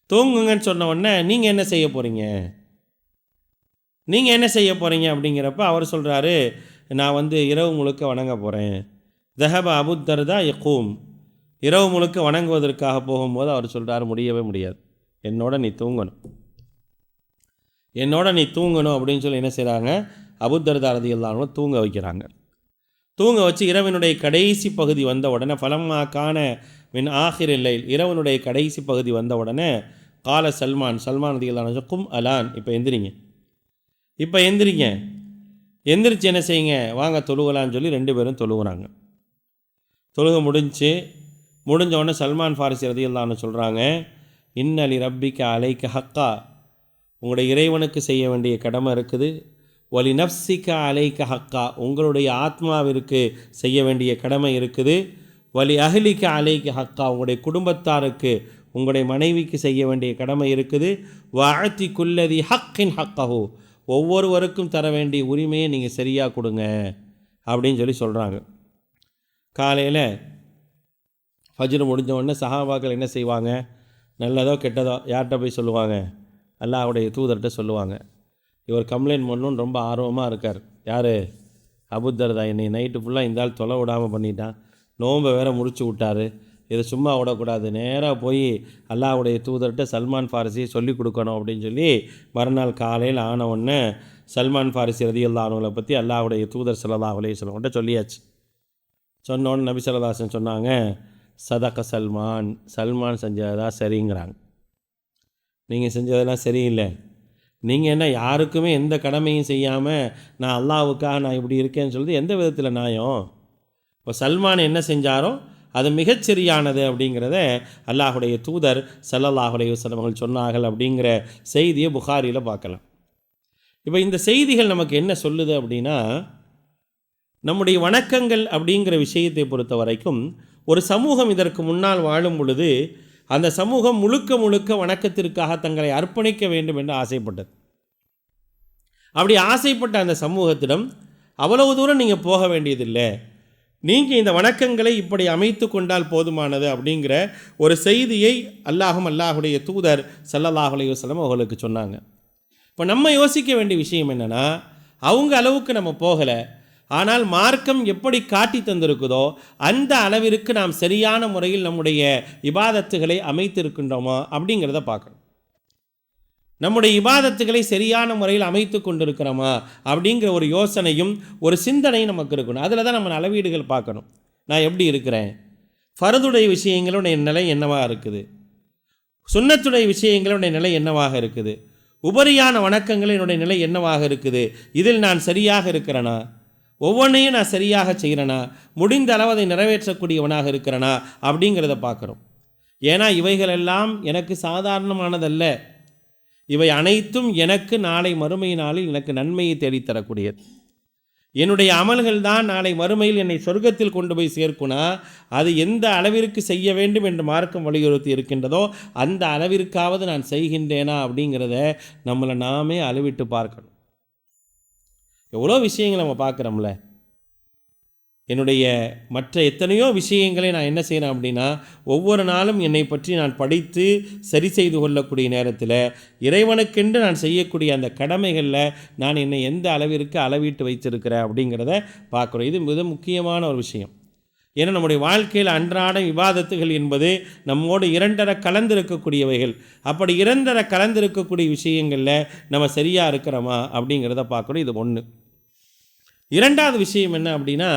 தூங்குங்கன்னு சொன்ன உடனே நீங்கள் என்ன செய்ய போகிறீங்க, நீங்கள் என்ன செய்ய போகிறீங்க அப்படிங்கிறப்ப அவர் சொல்கிறாரு, நான் இரவு முழுக்க வணங்க போகிறேன். தஹப அபுத்தர்தா யகூம், இரவு முழுக்க வணங்குவதற்காக போகும்போது அவர் சொல்கிறார், முடியவே முடியாது, என்னோட நீ தூங்கணும், என்னோட நீ தூங்கணும் அப்படின்னு சொல்லி என்ன செய்கிறாங்க, அபுத்தர்தா ரலியல்லாஹு அன்ஹு தூங்க வைக்கிறாங்க. தூங்க வச்சு இரவினுடைய கடைசி பகுதி வந்த உடனே, ஃபலம்மா கான மின் ஆஹிர் லைல், இரவனுடைய கடைசி பகுதி வந்த உடனே கால சல்மான் ரலியல்லாஹு அன்ஹு, கும் அலான், இப்போ எந்திரிங்க, இப்போ எந்திரிங்க, எந்திரிச்சு என்ன செய்யுங்க, வாங்க தொழுகலான்னு சொல்லி 2 பேரும் தொழுகிறாங்க. தொழுக முடிஞ்ச உடனே சல்மான் ஃபாரிசி ரலியல்லாஹு அன்ஹு சொல்கிறாங்க, இன்னலி ரப்பிக்க அலைக்க ஹக்கா, உங்களுடைய இறைவனுக்கு செய்ய வேண்டிய கடமை இருக்குது, வலி நஃப்சிக்க அலைக்க ஹக்கா, உங்களுடைய ஆத்மாவிற்கு செய்ய வேண்டிய கடமை இருக்குது, வலி அஹ்லிக்க அலைக்க ஹக்கா, உங்களுடைய குடும்பத்தாருக்கு, உங்களுடைய மனைவிக்கு செய்ய வேண்டிய கடமை இருக்குது, வஅதி குல்லதி ஹக்கின் ஹக்கஹு, ஒவ்வொருவருக்கும் தர வேண்டிய உரிமையை நீங்கள் சரியாக கொடுங்க அப்படின்னு சொல்லி சொல்கிறாங்க. காலையில் ஃபஜ்ர் முடிஞ்ச உடனே சஹாபாக்கள் என்ன செய்வாங்க, நல்லதோ கெட்டதோ யார்கிட்ட போய் சொல்லுவாங்க, அல்லாஹ்வுடைய தூதர்கிட்ட சொல்லுவாங்க. இவர் கம்ப்ளைண்ட் பண்ணணுன்னு ரொம்ப ஆர்வமாக இருக்கார். யார், அபுத்தர்தா. என்னை நைட்டு ஃபுல்லாக இந்த ஆள் தொலை விடாமல் பண்ணிட்டான், நோன்பை வேற முடிச்சு விட்டார், இதை சும்மா விடக்கூடாது, நேராக போய் அல்லாஹ்வுடைய தூதர்கிட்ட சல்மான் ஃபாரிசியை சொல்லிக் கொடுக்கணும் அப்படின்னு சொல்லி மறுநாள் காலையில் ஆன உடனே சல்மான் ஃபாரிசி ரலியல்லாஹு அன்ஹுவை பற்றி அல்லாஹ்வுடைய தூதர் ஸல்லல்லாஹு அலைஹி வஸல்லம் கிட்ட சொல்லியாச்சு. சொன்னோன்னு நபி ஸல்லல்லாஹு அலைஹி வஸல்லம் சொன்னாங்க, சதக சல்மான் செஞ்சதா சரிங்கிறாங்க, நீங்கள் செஞ்சதெல்லாம் சரியில்லை, நீங்கள் என்ன யாருக்குமே எந்த கடமையும் செய்யாமல் நான் அல்லாஹ்வுக்காக நான் இப்படி இருக்கேன்னு சொல்லிட்டு எந்த விதத்தில் நியாயம்? இப்போ சல்மான் என்ன செஞ்சாரோ அது மிகச்சரியானது அப்படிங்கிறத அல்லாஹ்வுடைய தூதர் ஸல்லல்லாஹு அலைஹி வஸல்லம் அவர்கள் சொன்னார்கள் அப்படிங்கிற செய்தியை புகாரியில் பார்க்கலாம். இப்போ இந்த செய்திகள் நமக்கு என்ன சொல்லுது அப்படின்னா, நம்முடைய வணக்கங்கள் அப்படிங்கிற விஷயத்தை பொறுத்த வரைக்கும் ஒரு சமூகம் இதற்கு முன்னால் வாழும் பொழுது அந்த சமூகம் முழுக்க வணக்கத்திற்காக தங்களை அர்ப்பணிக்க வேண்டும் என்று ஆசைப்பட்டது. அப்படி ஆசைப்பட்ட அந்த சமூகத்திடம் அவ்வளவு தூரம் நீங்கள் போக வேண்டியதில்லை, நீங்கள் இந்த வணக்கங்களை இப்படி அமைத்து கொண்டால் போதுமானது அப்படிங்கிற ஒரு செய்தியை அல்லாஹ்வுடைய தூதர் ஸல்லல்லாஹு அலைஹி வஸல்லம் அவர்களுக்கு சொன்னாங்க. இப்போ நம்ம யோசிக்க வேண்டிய விஷயம் என்னென்னா, அவங்க அளவுக்கு நம்ம போகலை, ஆனால் மார்க்கம் எப்படி காட்டி தந்திருக்குதோ அந்த அளவிற்கு நாம் சரியான முறையில் நம்முடைய இபாதத்துகளை அமைத்திருக்கின்றோமா அப்படிங்கிறத பார்க்கணும். நம்முடைய இபாதத்துகளை சரியான முறையில் அமைத்து கொண்டிருக்கிறோமா அப்படிங்கிற ஒரு யோசனையும் ஒரு சிந்தனையும் நமக்கு இருக்கணும். அதில் தான் நம்ம அளவீடுகள் பார்க்கணும். நான் எப்படி இருக்கிறேன், ஃபர்துடைய விஷயங்களுடைய நிலை என்னவாக இருக்குது, சுன்னத்துடைய விஷயங்களுடைய நிலை என்னவாக இருக்குது, உபரியான வணக்கங்களினுடைய நிலை என்னவாக இருக்குது, இதில் நான் சரியாக இருக்கிறேனா, ஒவ்வொன்றையும் நான் சரியாக செய்கிறேனா, முடிந்த அளவு அதை நிறைவேற்றக்கூடியவனாக இருக்கிறேனா அப்படிங்கிறத பார்க்குறோம். ஏன்னா இவைகளெல்லாம் எனக்கு சாதாரணமானதல்ல, இவை அனைத்தும் எனக்கு நாளை மறுமை நாளில் எனக்கு நன்மையை தேடித்தரக்கூடியது. என்னுடைய அமல்கள் தான் நாளை மறுமையில் என்னை சொர்க்கத்தில் கொண்டு போய் சேர்க்குனா அது எந்த அளவிற்கு செய்ய வேண்டும் என்று மார்க்கம் வலியுறுத்தி இருக்கின்றதோ அந்த அளவிற்காவது நான் செய்கின்றேனா அப்படிங்கிறத நம்மளை நாமே அளவிட்டு பார்க்கணும். எவ்வளோ விஷயங்கள் நம்ம பார்க்குறோம்ல. என்னுடைய மற்ற எத்தனையோ விஷயங்களை நான் என்ன செய்கிறேன் அப்படின்னா, ஒவ்வொரு நாளும் என்னை பற்றி நான் படித்து சரி செய்து கொள்ளக்கூடிய நேரத்தில் இறைவனுக்கென்று நான் செய்யக்கூடிய அந்த கடமைகளில் நான் என்னை எந்த அளவிற்கு அளவிட்டு வைத்திருக்கிறேன் அப்படிங்கிறத பார்க்குறோம். இது மிக முக்கியமான ஒரு விஷயம். ஏன்னா நம்முடைய வாழ்க்கையில் அன்றாட விவாதத்துகள் என்பது நம்மோடு இரண்டரை கலந்திருக்கக்கூடியவைகள். அப்படி இரண்டரை கலந்திருக்கக்கூடிய விஷயங்களில் நம்ம சரியாக இருக்கிறோமா அப்படிங்கிறத பார்க்குறோம். இது ஒன்று. இரண்டாவது விஷயம் என்ன அப்படின்னா,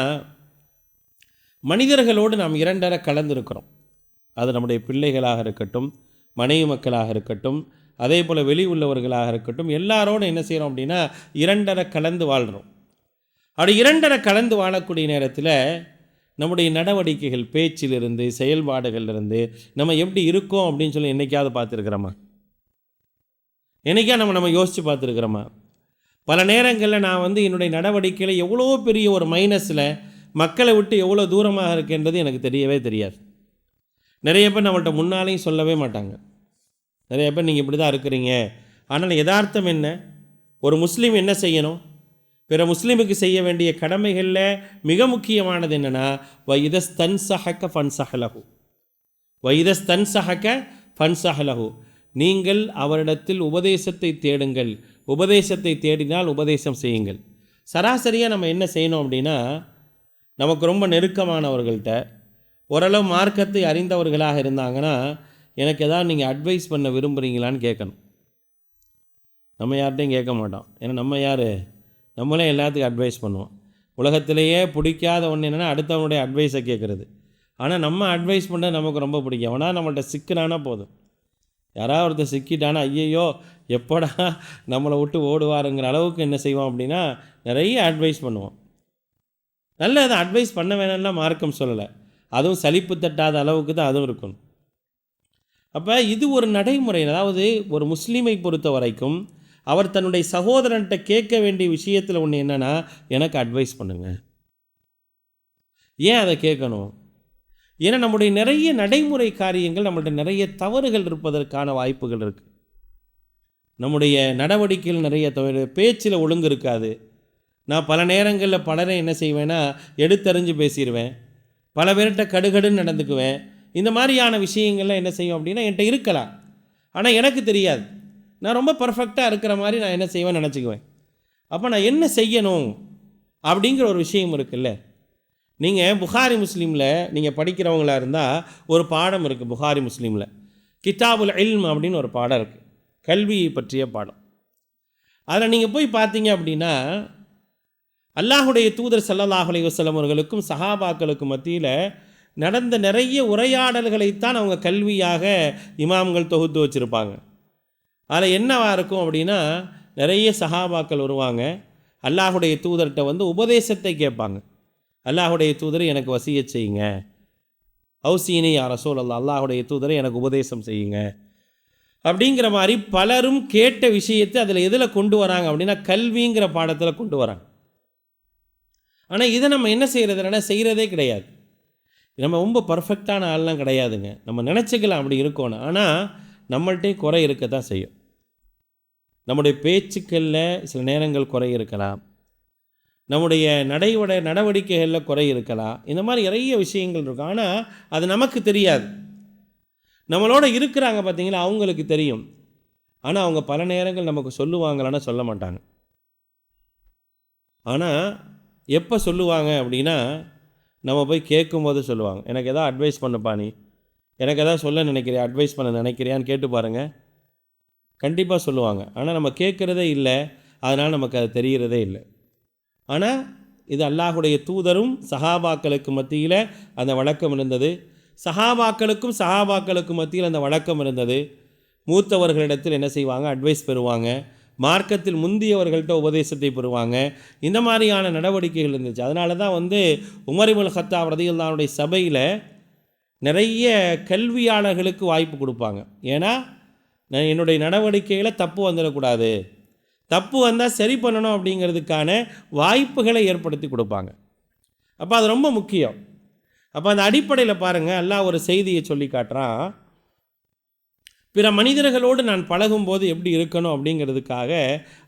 மனிதர்களோடு நாம் இரண்டரை கலந்திருக்கிறோம். அது நம்முடைய பிள்ளைகளாக இருக்கட்டும், மனைவி மக்களாக இருக்கட்டும், அதே போல் வெளி உள்ளவர்களாக இருக்கட்டும், எல்லாரோடும் என்ன செய்கிறோம் அப்படின்னா இரண்டரை கலந்து வாழ்கிறோம். அப்படி இரண்டரை கலந்து வாழக்கூடிய நேரத்தில் நம்முடைய நடவடிக்கைகள், பேச்சிலிருந்து செயல்பாடுகளிலிருந்து நம்ம எப்படி இருக்கோம் அப்படின்னு சொல்லி என்றைக்காவது பார்த்துருக்குறோமா? என்றைக்கா நம்ம யோசித்து பார்த்துருக்குறோமா? பல நேரங்களில் நான் என்னுடைய நடவடிக்கையில் எவ்வளோ பெரிய ஒரு மைனஸில் மக்களை விட்டு எவ்வளோ தூரமாக இருக்கின்றது எனக்கு தெரியவே தெரியாது. நிறைய பேர் நம்மள்கிட்ட முன்னாலேயும் சொல்லவே மாட்டாங்க. நிறைய பேர் நீங்கள் இப்படி தான் இருக்கிறீங்க. ஆனால் யதார்த்தம் என்ன? ஒரு முஸ்லீம் என்ன செய்யணும்? பிற முஸ்லீமுக்கு செய்ய வேண்டிய கடமைகளில் மிக முக்கியமானது என்னென்னா, வைதஸ்தன்சஹக ஃபன்சஹலஹு, வைதஸ்தன்சஹக ஃபன்சஹலஹு, நீங்கள் அவரிடத்தில் உபதேசத்தை தேடுங்கள், உபதேசத்தை தேடினால் உபதேசம் செய்யுங்கள். சராசரியாக நம்ம என்ன செய்யணும் அப்படின்னா, நமக்கு ரொம்ப நெருக்கமானவர்கள்ட்ட ஓரளவு மார்க்கத்தை அறிந்தவர்களாக இருந்தாங்கன்னா, எனக்கு எதாவது நீங்கள் அட்வைஸ் பண்ண விரும்புகிறீங்களான்னு கேட்கணும். நம்ம யார்கிட்டையும் கேட்க மாட்டோம். ஏன்னா நம்ம யார்? நம்மளே எல்லாத்துக்கும் அட்வைஸ் பண்ணுவோம். உலகத்திலேயே பிடிக்காத ஒன்று என்னென்னா அடுத்தவனுடைய அட்வைஸை கேட்குறது. ஆனால் நம்ம அட்வைஸ் பண்ண நமக்கு ரொம்ப பிடிக்கும். ஆனால் நம்மள்கிட்ட சிக்கினானா போதும். யாராவது ஒருத்தர் சிக்கிட்டானா ஐயையோ எப்படா நம்மளை விட்டு ஓடுவாருங்கிற அளவுக்கு என்ன செய்வோம் அப்படின்னா நிறைய அட்வைஸ் பண்ணுவோம். நல்ல அதை அட்வைஸ் பண்ண வேணும்னா மார்க்கம் சொல்லலை. அதுவும் சலிப்பு தட்டாத அளவுக்கு தான் அதுவும் இருக்கணும். அப்போ இது ஒரு நடைமுறை. அதாவது ஒரு முஸ்லீமை பொறுத்த வரைக்கும் அவர் தன்னுடைய சகோதரன்கிட்ட கேட்க வேண்டிய விஷயத்தில் ஒன்று என்னென்னா, எனக்கு அட்வைஸ் பண்ணுங்கள். ஏன் அதை கேட்கணும்? ஏன்னா நம்முடைய நிறைய நடைமுறை காரியங்கள், நம்மள்ட்ட நிறைய தவறுகள் இருப்பதற்கான வாய்ப்புகள் இருக்குது. நம்முடைய நடவடிக்கைகள் நிறைய தவறு, பேச்சில் ஒழுங்கு இருக்காது. நான் பல நேரங்களில் பலரை என்ன செய்வேன்னா எடுத்தறிஞ்சு பேசிடுவேன், பல பேர்கிட்ட கடுகடுன்னு நடந்துக்குவேன். இந்த மாதிரியான விஷயங்கள்லாம் என்ன செய்வோம் அப்படின்னா என்கிட்ட இருக்கலாம், ஆனால் எனக்கு தெரியாது. நான் ரொம்ப பர்ஃபெக்டாக இருக்கிற மாதிரி நான் என்ன செய்வேன்னு நினச்சிக்குவேன். அப்போ நான் என்ன செய்யணும் அப்படிங்கிற ஒரு விஷயம் இருக்குல்ல. நீங்கள் புகாரி முஸ்லீமில் நீங்கள் படிக்கிறவங்களா இருந்தால் ஒரு பாடம் இருக்குது. புகாரி முஸ்லீமில் கிதாபுல் இல்ம் அப்படின்னு ஒரு பாடம் இருக்குது, கல்வியை பற்றிய பாடம். அதில் நீங்கள் போய் பார்த்தீங்க அப்படின்னா அல்லாஹுடைய தூதர் ஸல்லல்லாஹு அலைஹி வஸல்லம் அவர்களுக்கும் சஹாபாக்களுக்கும் மத்தியில் நடந்த நிறைய உரையாடல்களைத்தான் அவங்க கல்வியாக இமாம்கள் தொகுத்து வச்சுருப்பாங்க. அதில் என்னவாக இருக்கும் அப்படின்னா, நிறைய சஹாபாக்கள் வருவாங்க, அல்லாஹுடைய தூதர்கிட்ட உபதேசத்தை கேட்பாங்க. அல்லாஹுடைய தூதரை எனக்கு வசியத் செய்யுங்க, ஔசீனி யா ரசூலல்லாஹ், அல்லாஹுடைய தூதரை எனக்கு உபதேசம் செய்யுங்க அப்படிங்கிற மாதிரி பலரும் கேட்ட விஷயத்தை அதில் எதில் கொண்டு வராங்க அப்படின்னா கல்விங்கிற பாடத்தில் கொண்டு வராங்க. ஆனால் இதை நம்ம என்ன செய்கிறதுனா செய்கிறதே கிடையாது. நம்ம ரொம்ப பர்ஃபெக்டான ஆள்லாம் கிடையாதுங்க. நம்ம நினச்சிக்கலாம் அப்படி இருக்கணும், ஆனால் நம்மள்கிட்டே குறை இருக்க தான் செய்யும். நம்முடைய பேச்சுக்களில் சில நேரங்கள் குறை இருக்கலாம், நம்முடைய நடவடிக்கைகளில் குறை இருக்கலாம். இந்த மாதிரி நிறைய விஷயங்கள் இருக்கும், ஆனால் அது நமக்கு தெரியாது. நம்மளோட இருக்கிறாங்க பார்த்தீங்களா, அவங்களுக்கு தெரியும். ஆனால் அவங்க பல நேரங்கள் நமக்கு சொல்லுவாங்களான்னா சொல்ல மாட்டாங்க. ஆனால் எப்போ சொல்லுவாங்க அப்படின்னா, நம்ம போய் கேட்கும்போது சொல்லுவாங்க. எனக்கு எதாவது அட்வைஸ் பண்ணுப்பா, நீ எனக்கு எதாவது சொல்ல நினைக்கிறியா, அட்வைஸ் பண்ண நினைக்கிறியான்னு கேட்டு பாருங்கள், கண்டிப்பாக சொல்லுவாங்க. ஆனால் நம்ம கேட்குறதே இல்லை, அதனால் நமக்கு அது தெரிகிறதே இல்லை. ஆனால் இது அல்லாஹுடைய தூதரும் சஹாபாக்களுக்கு மத்தியில் அந்த வழக்கம் இருந்தது. சஹாபாக்களுக்கும் மத்தியில் அந்த வழக்கம் இருந்தது. மூத்தவர்களிடத்தில் என்ன செய்வாங்க, அட்வைஸ் பெறுவாங்க. மார்க்கத்தில் முந்தியவர்கள்ட்ட உபதேசத்தை பெறுவாங்க. இந்த மாதிரியான நடவடிக்கைகள் இருந்துச்சு. அதனால தான் உமர் இப்னுல் கத்தாப் ரலியல்லாஹு அன்ஹுடைய சபையில் நிறைய கல்வியாளர்களுக்கு வாய்ப்பு கொடுப்பாங்க. ஏன்னா என்னுடைய நடவடிக்கைகளை தப்பு வந்துடக்கூடாது, தப்பு வந்தால் சரி பண்ணணும் அப்படிங்கிறதுக்கான வாய்ப்புகளை ஏற்படுத்தி கொடுப்பாங்க. அப்போ அது ரொம்ப முக்கியம். அப்போ அந்த அடிப்படையில் பாருங்கள், அல்லாஹ் ஒரு செய்தியை சொல்லி காட்டுறான். பிற மனிதர்களோடு நான் பழகும்போது எப்படி இருக்கணும் அப்படிங்கிறதுக்காக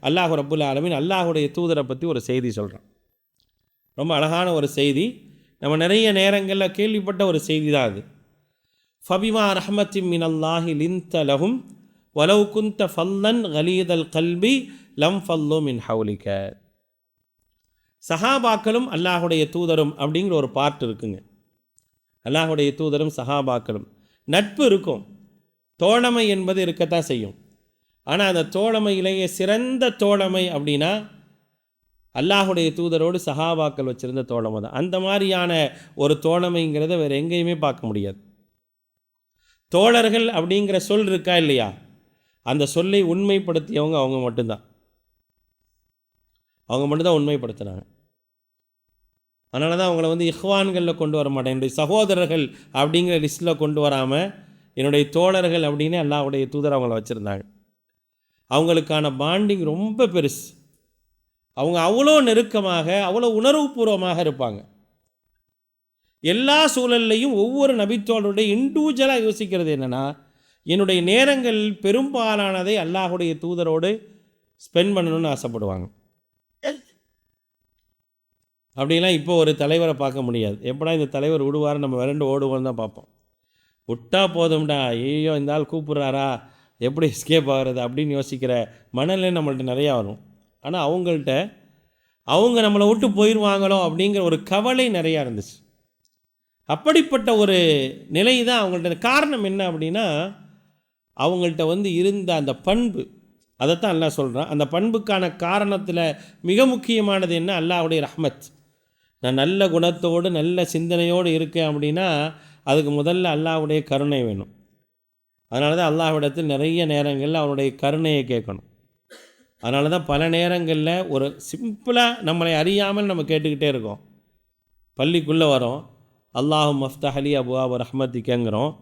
அல்லாஹ் ரப்புல் ஆலமீன் அல்லாஹுடைய தூதரை பற்றி ஒரு செய்தி சொல்கிறான். ரொம்ப அழகான ஒரு செய்தி, நம்ம நிறைய நேரங்களில் கேள்விப்பட்ட ஒரு செய்தி தான் அது. ஃபபிமா ரஹ்மத்தின் மினல்லாஹி லின்த லஹும் வலவ் குந்த ஃபல்லன் கலீதல் கல்பி லம் ஃபல்லு மின் ஹவுலிக. சஹாபாக்களும் அல்லாஹுடைய தூதரும் அப்படிங்கிற ஒரு பார்ட் இருக்குங்க. அல்லாஹுடைய தூதரும் சஹாபாக்களும் நட்பு இருக்கும், தோழமை என்பது இருக்கத்தான் செய்யும். ஆனால் அந்த தோழமையிலேயே சிறந்த தோழமை அப்படின்னா அல்லாஹுடைய தூதரோடு சஹாபாக்கள் வச்சுருந்த தோழமை தான். அந்த மாதிரியான ஒரு தோழமைங்கிறத வேறு எங்கேயுமே பார்க்க முடியாது. தோழர்கள் அப்படிங்கிற சொல் இருக்கா இல்லையா, அந்த சொல்லை உண்மைப்படுத்தியவங்க அவங்க மட்டும்தான் உண்மைப்படுத்தினாங்க. அதனால தான் அவங்கள வந்து இஹ்வான்களில் கொண்டு வர மாட்டேன், என்னுடைய சகோதரர்கள் அப்படிங்கிற லிஸ்ட்டில் கொண்டு வராமல் என்னுடைய தோழர்கள் அப்படின்னு அல்லாஹ்வுடைய தூதர் அவங்கள வச்சுருந்தாங்க. அவங்களுக்கான பாண்டிங் ரொம்ப பெருசு. அவங்க அவ்வளோ நெருக்கமாக, அவ்வளோ உணர்வுபூர்வமாக இருப்பாங்க. எல்லா சூழல்லையும் ஒவ்வொரு நபித்தோழருடைய இண்டிவிஜுவலாக யோசிக்கிறது என்னென்னா, என்னுடைய நேரங்கள் பெரும்பாலானதை அல்லாஹுடைய தூதரோடு ஸ்பெண்ட் பண்ணணும்னு ஆசைப்படுவாங்க. அப்படிலாம் இப்போ ஒரு தலைவரை பார்க்க முடியாது. எப்படா இந்த தலைவர் விடுவார், நம்ம விரண்டு ஓடுவோன்னு தான் பார்ப்போம். விட்டா போதும்டா, ஐயோ இந்த ஆள் கூப்பிட்றாரா, எப்படி எஸ்கேப் ஆகிறது அப்படின்னு யோசிக்கிற மனநிலை நம்மள்ட்ட நிறையா வரும். ஆனால் அவங்க நம்மளை விட்டு போயிடுவாங்களோ அப்படிங்கிற ஒரு கவலை நிறையா இருந்துச்சு. அப்படிப்பட்ட ஒரு நிலை தான் அவங்கள்ட்ட. காரணம் என்ன அப்படின்னா, அவங்கள்ட்ட வந்து இருந்த அந்த பண்பு, அதைத்தான் அல்லாஹ் சொல்கிறான். அந்த பண்புக்கான காரணத்தில் மிக முக்கியமானது என்ன, அல்லாஹ்வுடைய ரஹ்மத். நான் நல்ல குணத்தோடு நல்ல சிந்தனையோடு இருக்கேன் அப்படின்னா அதுக்கு முதல்ல அல்லாஹ்வுடைய கருணை வேணும். அதனால தான் அல்லாஹ்விடத்தில் நிறைய நேரங்களில் அவனுடைய கருணையை கேட்கணும். அதனால தான் பல நேரங்களில் ஒரு சிம்பிளாக நம்மளை அறியாமல் நம்ம கேட்டுக்கிட்டே இருக்கோம். பள்ளிக்குள்ளே வரோம், அல்லாஹும் மஃப்தஹ் அலி அபுவாப ரஹ்மத்திக்கங்கிறோம்.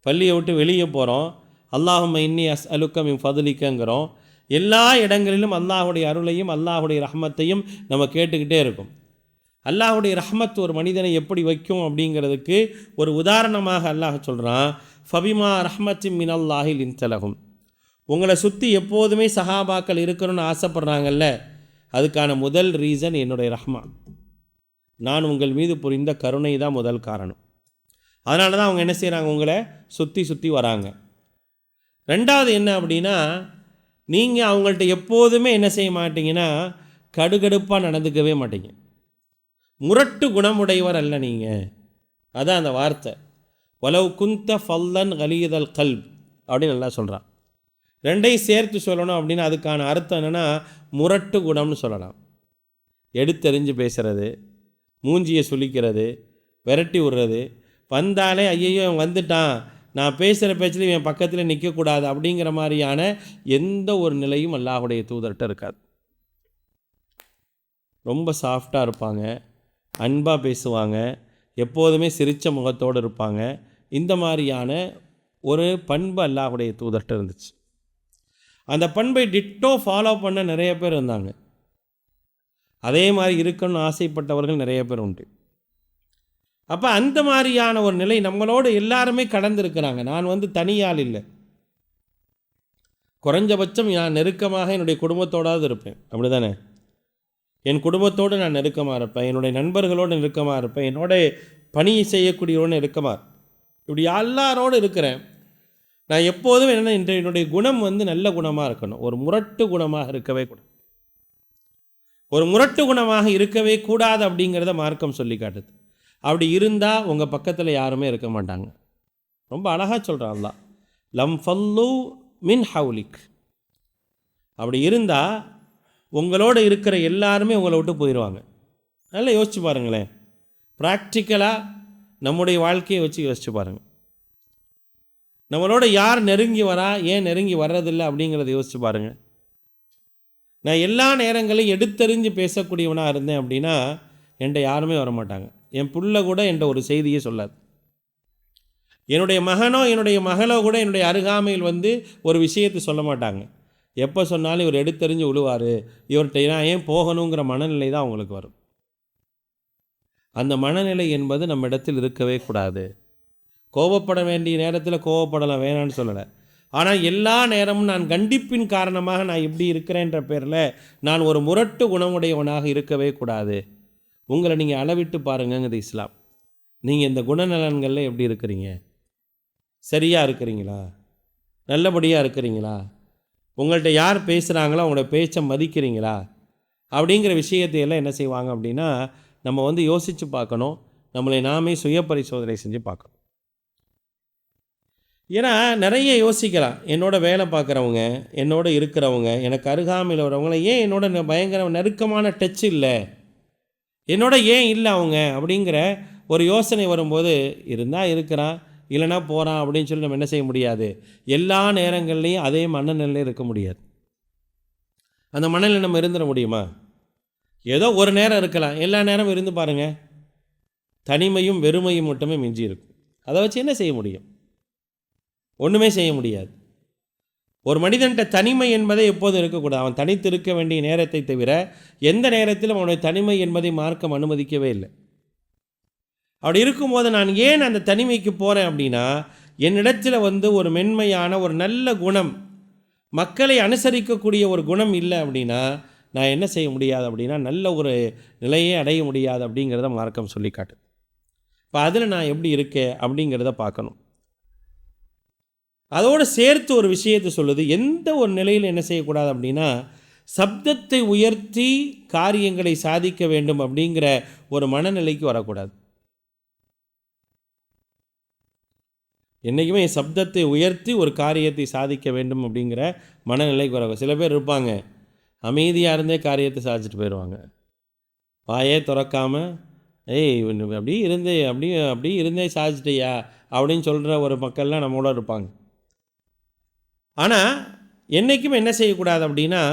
பள்ளியை விட்டு வெளியே போகிறோம், அல்லாஹும் இன்னி அஸ்அலுக்க மின் ஃபதுலிக்கங்கிறோம். எல்லா இடங்களிலும் அல்லாஹுடைய அருளையும் அல்லாஹுடைய ரஹ்மத்தையும் நம்ம கேட்டுக்கிட்டே இருக்கோம். அல்லாஹுடைய ரஹ்மத் ஒரு மனிதனை எப்படி வைக்கும் அப்படிங்கிறதுக்கு ஒரு உதாரணமாக அல்லாஹ் சொல்கிறான். ஃபபிமா ரஹ்மத்தின் மினல்லாஹி லின்த லஹும். உங்களை சுற்றி எப்போதுமே சஹாபாக்கள் இருக்கணும்னு ஆசைப்படுறாங்கல்ல, அதுக்கான முதல் ரீசன் என்னுடைய ரஹ்மான், நான் உங்கள் மீது புரிந்த கருணை தான் முதல் காரணம். அதனால தான் அவங்க என்ன செய்கிறாங்க, உங்களை சுற்றி வராங்க. ரெண்டாவது என்ன அப்படின்னா, நீங்கள் அவங்கள்ட்ட எப்போதுமே என்ன செய்ய மாட்டீங்கன்னா, கடுகடுப்பாக நடந்துக்கவே மாட்டீங்க. முரட்டு குணமுடையவர் அல்ல நீங்கள். அதான் அந்த வார்த்தை, வலவ் குந்த ஃபல்லன் கலீதல் கல்ப் அப்படின்னு நல்லா சொல்கிறான். ரெண்டையும் சேர்த்து சொல்லணும் அப்படின்னா அதுக்கான அர்த்தம் என்னென்னா, முரட்டு குணம்னு சொல்லலாம். எடுத்தெறிஞ்சு பேசுகிறது, மூஞ்சியை சுளிக்கிறது, விரட்டி விடுறது, வந்தாலே ஐயையோ இவன் வந்துட்டான், நான் பேசுகிற பேச்சில் இவன் பக்கத்தில் நிற்கக்கூடாது அப்படிங்கிற மாதிரியான எந்த ஒரு நிலையும் அல்லாஹுடைய தூதர்கிட்ட இருக்காது. ரொம்ப சாஃப்டாக இருப்பாங்க, அன்பாக பேசுவாங்க, எப்போதுமே சிரித்த முகத்தோடு இருப்பாங்க. இந்த மாதிரியான ஒரு பண்பு அல்லாஹுடைய தூதர்கிட்ட இருந்துச்சு. அந்த பண்பை டிட்டோ ஃபாலோ பண்ண நிறைய பேர் இருந்தாங்க. அதே மாதிரி இருக்கணும்னு ஆசைப்பட்டவர்கள் நிறைய பேர் உண்டு. அப்போ அந்த மாதிரியான ஒரு நிலை நம்மளோடு எல்லாருமே கடந்திருக்கிறாங்க. நான் வந்து தனியால் இல்லை, குறைஞ்சபட்சம் நான் நெருக்கமாக என்னுடைய குடும்பத்தோடாவது இருப்பேன். அப்படி தானே? என் குடும்பத்தோடு நான் நெருக்கமாக இருப்பேன், என்னுடைய நண்பர்களோடு நெருக்கமாக இருப்பேன், என்னோட பணி செய்யக்கூடியவரோடு நெருக்கமாக, இப்படி எல்லாரோடு இருக்கிறேன். நான் எப்போதும் என்னுடைய குணம் வந்து நல்ல குணமாக இருக்கணும், ஒரு முரட்டு குணமாக இருக்கவே கூடாது. ஒரு முரட்டு குணமாக இருக்கவே கூடாது அப்படிங்கிறத மார்க்கம் சொல்லி காட்டுது. அப்படி இருந்தால் உங்கள் பக்கத்தில் யாருமே இருக்க மாட்டாங்க. ரொம்ப அழகாக சொல்கிறான் அல்லாஹ், லம் ஃபல்லு மின் ஹவுலிக். அப்படி இருந்தால் உங்களோடு இருக்கிற எல்லாருமே உங்களை விட்டு போயிடுவாங்க. நல்லா யோசிச்சு பாருங்களேன். ப்ராக்டிக்கலாக நம்முடைய வாழ்க்கையை வச்சு யோசிச்சு பாருங்கள். நம்மளோட யார் நெருங்கி வரா, ஏன் நெருங்கி வர்றதில்லை அப்படிங்கிறத யோசிச்சு பாருங்கள். நான் எல்லா நேரங்களையும் எடுத்தறிஞ்சு பேசக்கூடியவனாக இருந்தேன் அப்படின்னா என்கிட்ட யாருமே வரமாட்டாங்க. என் புள்ள கூட என்கிட்ட ஒரு செய்தியே சொல்லாது. என்னுடைய மகனோ என்னுடைய மகளோ கூட என்னுடைய அருகாமையில் வந்து ஒரு விஷயத்தை சொல்ல மாட்டாங்க. எப்போ சொன்னாலும் இவர் எடுத்தெறிஞ்சு விழுவார், இவர்கிட்ட நான் ஏன் போகணுங்கிற மனநிலை தான் அவங்களுக்கு வரும். அந்த மனநிலை என்பது நம்ம இடத்தில் இருக்கவே கூடாது. கோபப்பட வேண்டிய நேரத்தில் கோபப்படலாம், வேணான்னு சொல்லலை. ஆனால் எல்லா நேரமும் நான் கண்டிப்பின் காரணமாக நான் இப்படி இருக்கிறேன்ற பேரில் நான் ஒரு முரட்டு குணமுடையவனாக இருக்கவே கூடாது. உங்களை நீங்கள் அளவிட்டு பாருங்கங்குது இஸ்லாம். நீங்கள் இந்த குணநலன்களில் எப்படி இருக்கிறீங்க? சரியாக இருக்கிறீங்களா? நல்லபடியாக இருக்கிறீங்களா? உங்கள்கிட்ட யார் பேசுகிறாங்களோ அவங்களோட பேச்சை மதிக்கிறீங்களா? அப்படிங்கிற விஷயத்தை எல்லாம் என்ன செய்வாங்க அப்படின்னா நம்ம யோசித்து பார்க்கணும். நம்மளை நாமே சுய பரிசோதனை செஞ்சு பார்க்கணும். ஏன்னா நிறைய யோசிக்கலாம். என்னோட வேலை பார்க்குறவங்க, என்னோட இருக்கிறவங்க, எனக்கு அருகாமையில் வரவங்கள ஏன் என்னோட பயங்கர நெருக்கமான டச் இல்லை, என்னோட ஏன் இல்லை அவங்க அப்படிங்கிற ஒரு யோசனை வரும்போது இருந்தால் இருக்கிறான், இல்லைனா போகிறான் அப்படின்னு சொல்லி நம்ம என்ன செய்ய முடியாது. எல்லா நேரங்கள்லேயும் அதே மனநிலையில் இருக்க முடியாது. அந்த மனநிலை நம்ம இருந்துட முடியுமா? ஏதோ ஒரு நேரம் இருக்கலாம், எல்லா நேரமும் இருந்து பாருங்கள், தனிமையும் வெறுமையும் மட்டுமே மிஞ்சி இருக்கும். அதை வச்சு என்ன செய்ய முடியும்? ஒன்றுமே செய்ய முடியாது. ஒரு மனிதன்கிட்ட தனிமை என்பதை எப்போதும் இருக்கக்கூடாது. அவன் தனித்து இருக்க வேண்டிய நேரத்தை தவிர எந்த நேரத்திலும் அவனுடைய தனிமை என்பதை மார்க்கம் அனுமதிக்கவே இல்லை. அப்படி இருக்கும்போது நான் ஏன் அந்த தனிமைக்கு போகிறேன் அப்படின்னா, என்னிடத்தில் ஒரு மென்மையான ஒரு நல்ல குணம், மக்களை அனுசரிக்கக்கூடிய ஒரு குணம் இல்லை அப்படின்னா நான் என்ன செய்ய முடியாது அப்படின்னா நல்ல ஒரு நிலையை அடைய முடியாது அப்படிங்கிறத மார்க்கம் சொல்லி காட்டு. இப்போ அதில் நான் எப்படி இருக்கேன் அப்படிங்கிறத பார்க்கணும். அதோடு சேர்த்து ஒரு விஷயத்தை சொல்லுது, எந்த ஒரு நிலையில் என்ன செய்யக்கூடாது அப்படின்னா சப்தத்தை உயர்த்தி காரியங்களை சாதிக்க வேண்டும் அப்படிங்கிற ஒரு மனநிலைக்கு வரக்கூடாது. என்றைக்குமே சப்தத்தை உயர்த்தி ஒரு காரியத்தை சாதிக்க வேண்டும் அப்படிங்கிற மனநிலைக்கு வரக்கூடாது. சில பேர் இருப்பாங்க, அமைதியாக இருந்தே காரியத்தை சாதிச்சுட்டு போயிடுவாங்க. வாயே திறக்காமல் அப்படி இருந்தே சாதிச்சிட்டியா அப்படின்னு சொல்கிற ஒரு மக்கள்லாம் நம்மளோட இருப்பாங்க. ஆனால் என்றைக்கும் என்ன செய்யக்கூடாது அப்படின்னா,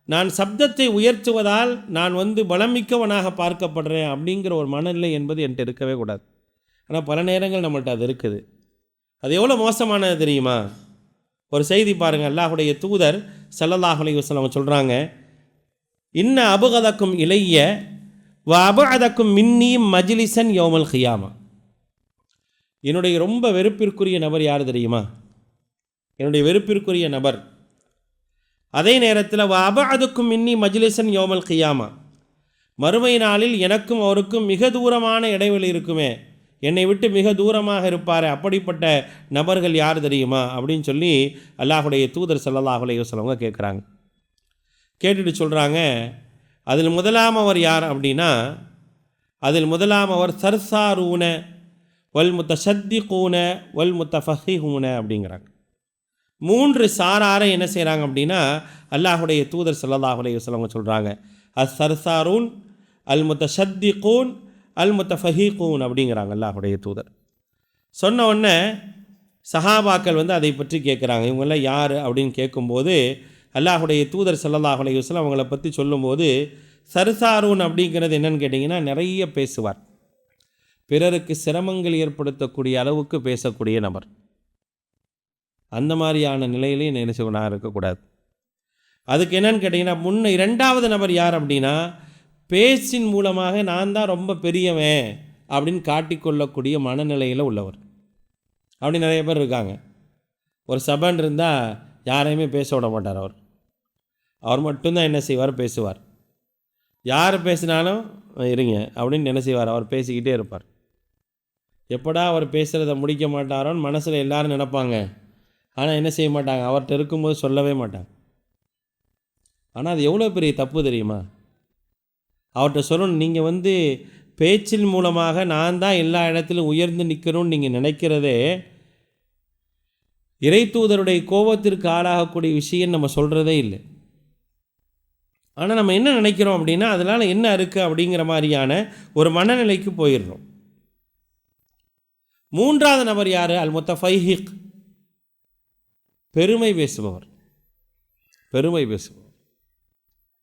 நான் சப்தத்தை உயர்த்துவதால் நான் பலமிக்கவனாக பார்க்கப்படுறேன் அப்படிங்கிற ஒரு மனநிலை என்பது என்கிட்ட இருக்கவே கூடாது. ஆனால் பல நேரங்கள் நம்மள்கிட்ட அது இருக்குது. அது எவ்வளோ மோசமானது தெரியுமா? ஒரு செய்தி பாருங்கள். அல்லாஹுடைய தூதர் ஸல்லல்லாஹு அலைஹி வஸல்லம் சொல்கிறாங்க, இன்ன அபுகதக்கும் இலைய வ அபஅதக்கும் மின்னி மஜ்லிஸன் யௌமல் கியாமா. என்னுடைய ரொம்ப வெறுப்பிற்குரிய நபர் யார் தெரியுமா? என்னுடைய வெறுப்பிற்குரிய நபர். அதே நேரத்தில் வ அபஅதக்கும் மின்னி மஜ்லிஸன் யௌமல் கியாமா, மறுமை நாளில் எனக்கும் அவருக்கும் மிக தூரமான இடைவெளி இருக்குமே, என்னை விட்டு மிக தூரமாக இருப்பார், அப்படிப்பட்ட நபர்கள் யார் தெரியுமா அப்படின்னு சொல்லி அல்லாஹுடைய தூதர் ஸல்லல்லாஹு அலைஹி வஸல்லம் கேட்குறாங்க. கேட்டுட்டு சொல்கிறாங்க, அதில் முதலாம் அவர் யார் அப்படின்னா, அதில் முதலாம் அவர் சர்சாரூன வல் முத்தஷத்திகூன வல் முத்தஃபஹிஹூன அப்படிங்கிறாங்க. 3 சாராரை என்ன செய்கிறாங்க அப்படின்னா அல்லாஹுடைய தூதர் ஸல்லல்லாஹு அலைஹி வஸல்லம் சொல்கிறாங்க, அஸ் சர்சாரூன் அல் முத்தஷத்திகூன் அல் முத்தஃபஹிகூன் அப்படிங்கிறாங்க அல்லாஹுடைய தூதர். சொன்ன உடனே சஹாபாக்கள் அதை பற்றி கேட்குறாங்க, இவங்கெல்லாம் யார் அப்படின்னு கேட்கும்போது அல்லாஹுடைய தூதர் ஸல்லல்லாஹு அலைஹி வஸல்லம் அவங்கள பற்றி சொல்லும்போது, சர்சாரூன் அப்படிங்கிறது என்னன்னு கேட்டிங்கன்னா நிறைய பேசுவார், பிறருக்கு சிரமங்கள் ஏற்படுத்தக்கூடிய அளவுக்கு பேசக்கூடிய நபர். அந்த மாதிரியான நிலையிலையும் என்ன செய்யணும் இருக்கக்கூடாது. அதுக்கு என்னன்னு கேட்டிங்கன்னா இரண்டாவது நபர் யார் அப்படின்னா, பேச்சின் மூலமாக நான் தான் ரொம்ப பெரியவன் அப்படின்னு காட்டிக்கொள்ளக்கூடிய மனநிலையில் உள்ளவர். அப்படி நிறைய பேர் இருக்காங்க. ஒரு சபன் இருந்தால் யாரையுமே பேச விட மாட்டார். அவர் மட்டும்தான் என்ன செய்வார், பேசுவார். யார் பேசினாலும் இருங்க அப்படின்னு என்ன செய்வார், அவர் பேசிக்கிட்டே இருப்பார். எப்படா அவர் பேசுகிறத முடிக்க மாட்டாரோன்னு மனசில் எல்லோரும் நினைப்பாங்க. ஆனால் என்ன செய்ய மாட்டாங்க, அவர்கிட்ட இருக்கும்போது சொல்லவே மாட்டாங்க. ஆனால் அது எவ்வளோ பெரிய தப்பு தெரியுமா? அவர்கிட்ட சொல்லணும், நீங்கள் பேச்சின் மூலமாக நான் தான் எல்லா இடத்திலும் உயர்ந்து நிற்கணும்னு நீங்கள் நினைக்கிறதே இறை தூதருடைய கோபத்திற்கு ஆளாகக்கூடிய விஷயம் நம்ம சொல்கிறதே இல்லை. ஆனால் நம்ம என்ன நினைக்கிறோம் அப்படின்னா அதனால் என்ன இருக்குது அப்படிங்கிற மாதிரியான ஒரு மனநிலைக்கு போயிடுறோம். 3வது நபர் யார்? அல் முத்தஃபஹிக், பெருமை பேசுபவர். பெருமை பேசுபவர்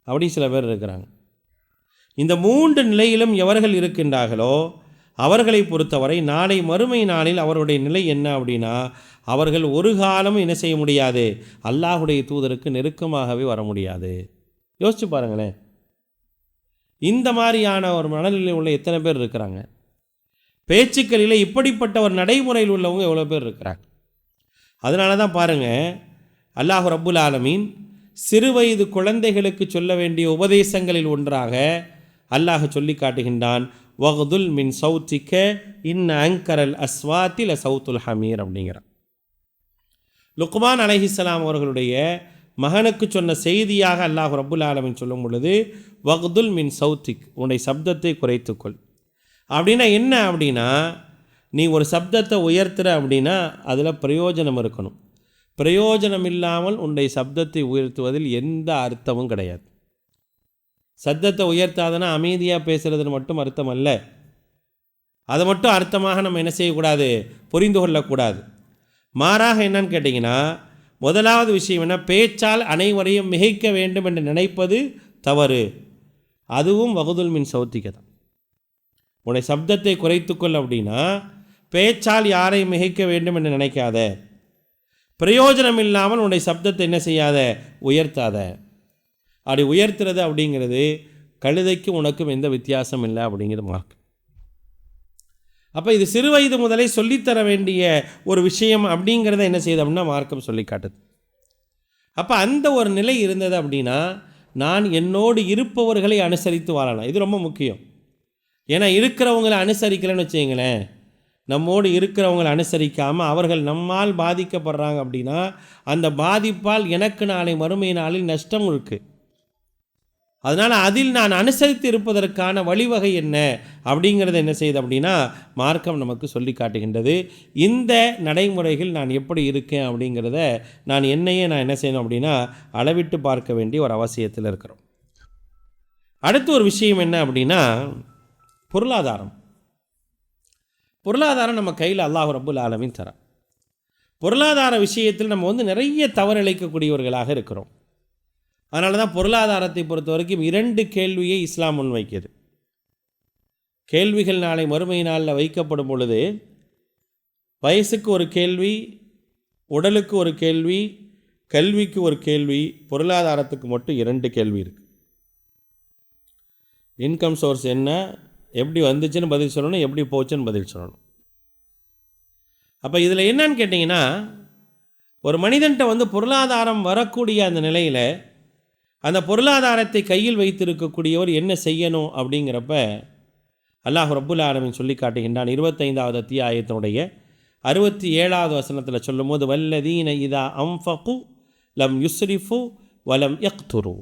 அப்படி சில பேர் இருக்கிறாங்க. இந்த 3 நிலையிலும் எவர்கள் இருக்கின்றார்களோ அவர்களை பொறுத்தவரை நாளை மறுமை நாளில் அவருடைய நிலை என்ன அப்படின்னா, அவர்கள் ஒரு காலமும் என்ன செய்ய முடியாது, அல்லாஹுடைய தூதருக்கு நெருக்கமாகவே வர முடியாது. யோசிச்சு பாருங்களேன், இந்த மாதிரியான ஒரு மனநிலை உள்ள எத்தனை பேர் இருக்கிறாங்க. பேச்சுக்களில் இப்படிப்பட்ட ஒரு நடைமுறையில் உள்ளவங்க எவ்வளோ பேர் இருக்கிறாங்க. அதனால தான் பாருங்கள், அல்லாஹ் ரப்புல் ஆலமீன் சிறுவயது குழந்தைகளுக்கு சொல்ல வேண்டிய உபதேசங்களில் ஒன்றாக அல்லாஹ் சொல்லி காட்டுகின்றான், வகுதுல் மின் சௌத்திக்க இன் அங்கரல் அஸ்வாத்தில் சவுத்துல் ஹமீர் அப்படிங்கிறான். லுக்மான் அலைஹிஸ்ஸலாம் அவர்களுடைய மகனுக்கு சொன்ன செய்தியாக அல்லாஹ் ரப்புல் ஆலமீன் சொல்லும் பொழுது, வகுதுல் மின் சௌத்திக், உன்னுடைய சப்தத்தை குறைத்துக்கொள். அப்படின்னா என்ன அப்படின்னா, நீ ஒரு சப்தத்தை உயர்த்துற அப்படின்னா அதில் பிரயோஜனம் இருக்கணும். பிரயோஜனம் இல்லாமல் உன்னுடைய சப்தத்தை உயர்த்துவதில் எந்த அர்த்தமும் கிடையாது. சப்தத்தை உயர்த்தாதனா அமைதியாக பேசுகிறதுன்னு மட்டும் அர்த்தம் அல்ல. அதை மட்டும் அர்த்தமாக நம்ம என்ன செய்யக்கூடாது, புரிந்து கொள்ளக்கூடாது. மாறாக என்னன்னு கேட்டிங்கன்னா, முதலாவது விஷயம் என்ன, பேச்சால் அனைவரையும் மிகைக்க வேண்டும் என்று நினைப்பது தவறு. அதுவும் வகுதுல் மின் சௌத்திக்க தான். உன்னை சப்தத்தை குறைத்துக்கொள் அப்படின்னா பேச்சால் யாரையும் மிகைக்க வேண்டும் என்று நினைக்காத. பிரயோஜனம் இல்லாமல் உன்னுடைய சப்தத்தை என்ன செய்யாத, உயர்த்தாத. அப்படி உயர்த்துறது அப்படிங்கிறது கழுதைக்கும் உனக்கும் எந்த வித்தியாசம் இல்லை அப்படிங்கிறது மார்க். அப்போ இது சிறு வயது முதலே சொல்லித்தர வேண்டிய ஒரு விஷயம் அப்படிங்கிறத என்ன செய்யுது அப்படின்னா மார்க்கம் சொல்லி காட்டுது. அப்போ அந்த ஒரு நிலை இருந்தது அப்படின்னா நான் என்னோடு இருப்பவர்களை அனுசரித்து வாழலாம். இது ரொம்ப முக்கியம். ஏன்னா இருக்கிறவங்களை அனுசரிக்கலைன்னு வச்சுங்களேன், நம்மோடு இருக்கிறவங்களை அனுசரிக்காமல் அவர்கள் நம்மால் பாதிக்கப்படுறாங்க அப்படின்னா அந்த பாதிப்பால் எனக்கு நாளை மறுமை நாளில் நஷ்டம் இருக்குது. அதனால் அதில் நான் அனுசரித்து இருப்பதற்கான வழிவகை என்ன அப்படிங்கிறத என்ன செய்யுது அப்படின்னா மார்க்கம் நமக்கு சொல்லி காட்டுகின்றது. இந்த நடைமுறைகள் நான் எப்படி இருக்கேன் அப்படிங்கிறத நான் என்ன செய்யணும் அப்படின்னா அளவிட்டு பார்க்க வேண்டிய ஒரு அவசியத்தில் இருக்கிறோம். அடுத்து ஒரு விஷயம் என்ன அப்படின்னா பொருளாதாரம். பொருளாதாரம் நம்ம கையில் அல்லாஹ் ரப்புல் ஆலமீன் தரான். பொருளாதார விஷயத்தில் நம்ம நிறைய தவறிழைக்கக்கூடியவர்களாக இருக்கிறோம். அதனால தான் பொருளாதாரத்தை பொறுத்த வரைக்கும் 2 கேள்வியை இஸ்லாம் முன்வைக்கிறது. கேள்விகள் நாளை மறுமை நாளில் வைக்கப்படும் பொழுது வயசுக்கு ஒரு கேள்வி, உடலுக்கு ஒரு கேள்வி, கல்விக்கு ஒரு கேள்வி, பொருளாதாரத்துக்கு மட்டும் 2 கேள்வி இருக்குது. இன்கம் சோர்ஸ் என்ன, எப்படி வந்துச்சுன்னு பதில் சொல்லணும், எப்படி போச்சுன்னு பதில் சொல்லணும். அப்போ இதில் என்னன்னு கேட்டிங்கன்னா, ஒரு மனிதன்கிட்ட பொருளாதாரம் வரக்கூடிய அந்த நிலையில் அந்த பொருளாதாரத்தை கையில் வைத்திருக்கக்கூடியவர் என்ன செய்யணும் அப்படிங்கிறப்ப அல்லாஹ் ரப்புல் ஆலமீன் சொல்லி காட்டுகின்றான். 25வது அத்தியாயத்தினுடைய 67வது வசனத்தில் சொல்லும் போது, வல்லதீன இதா அம்ஃபகு லம் யுஸ்ரிஃபு வலம் யக்துரு.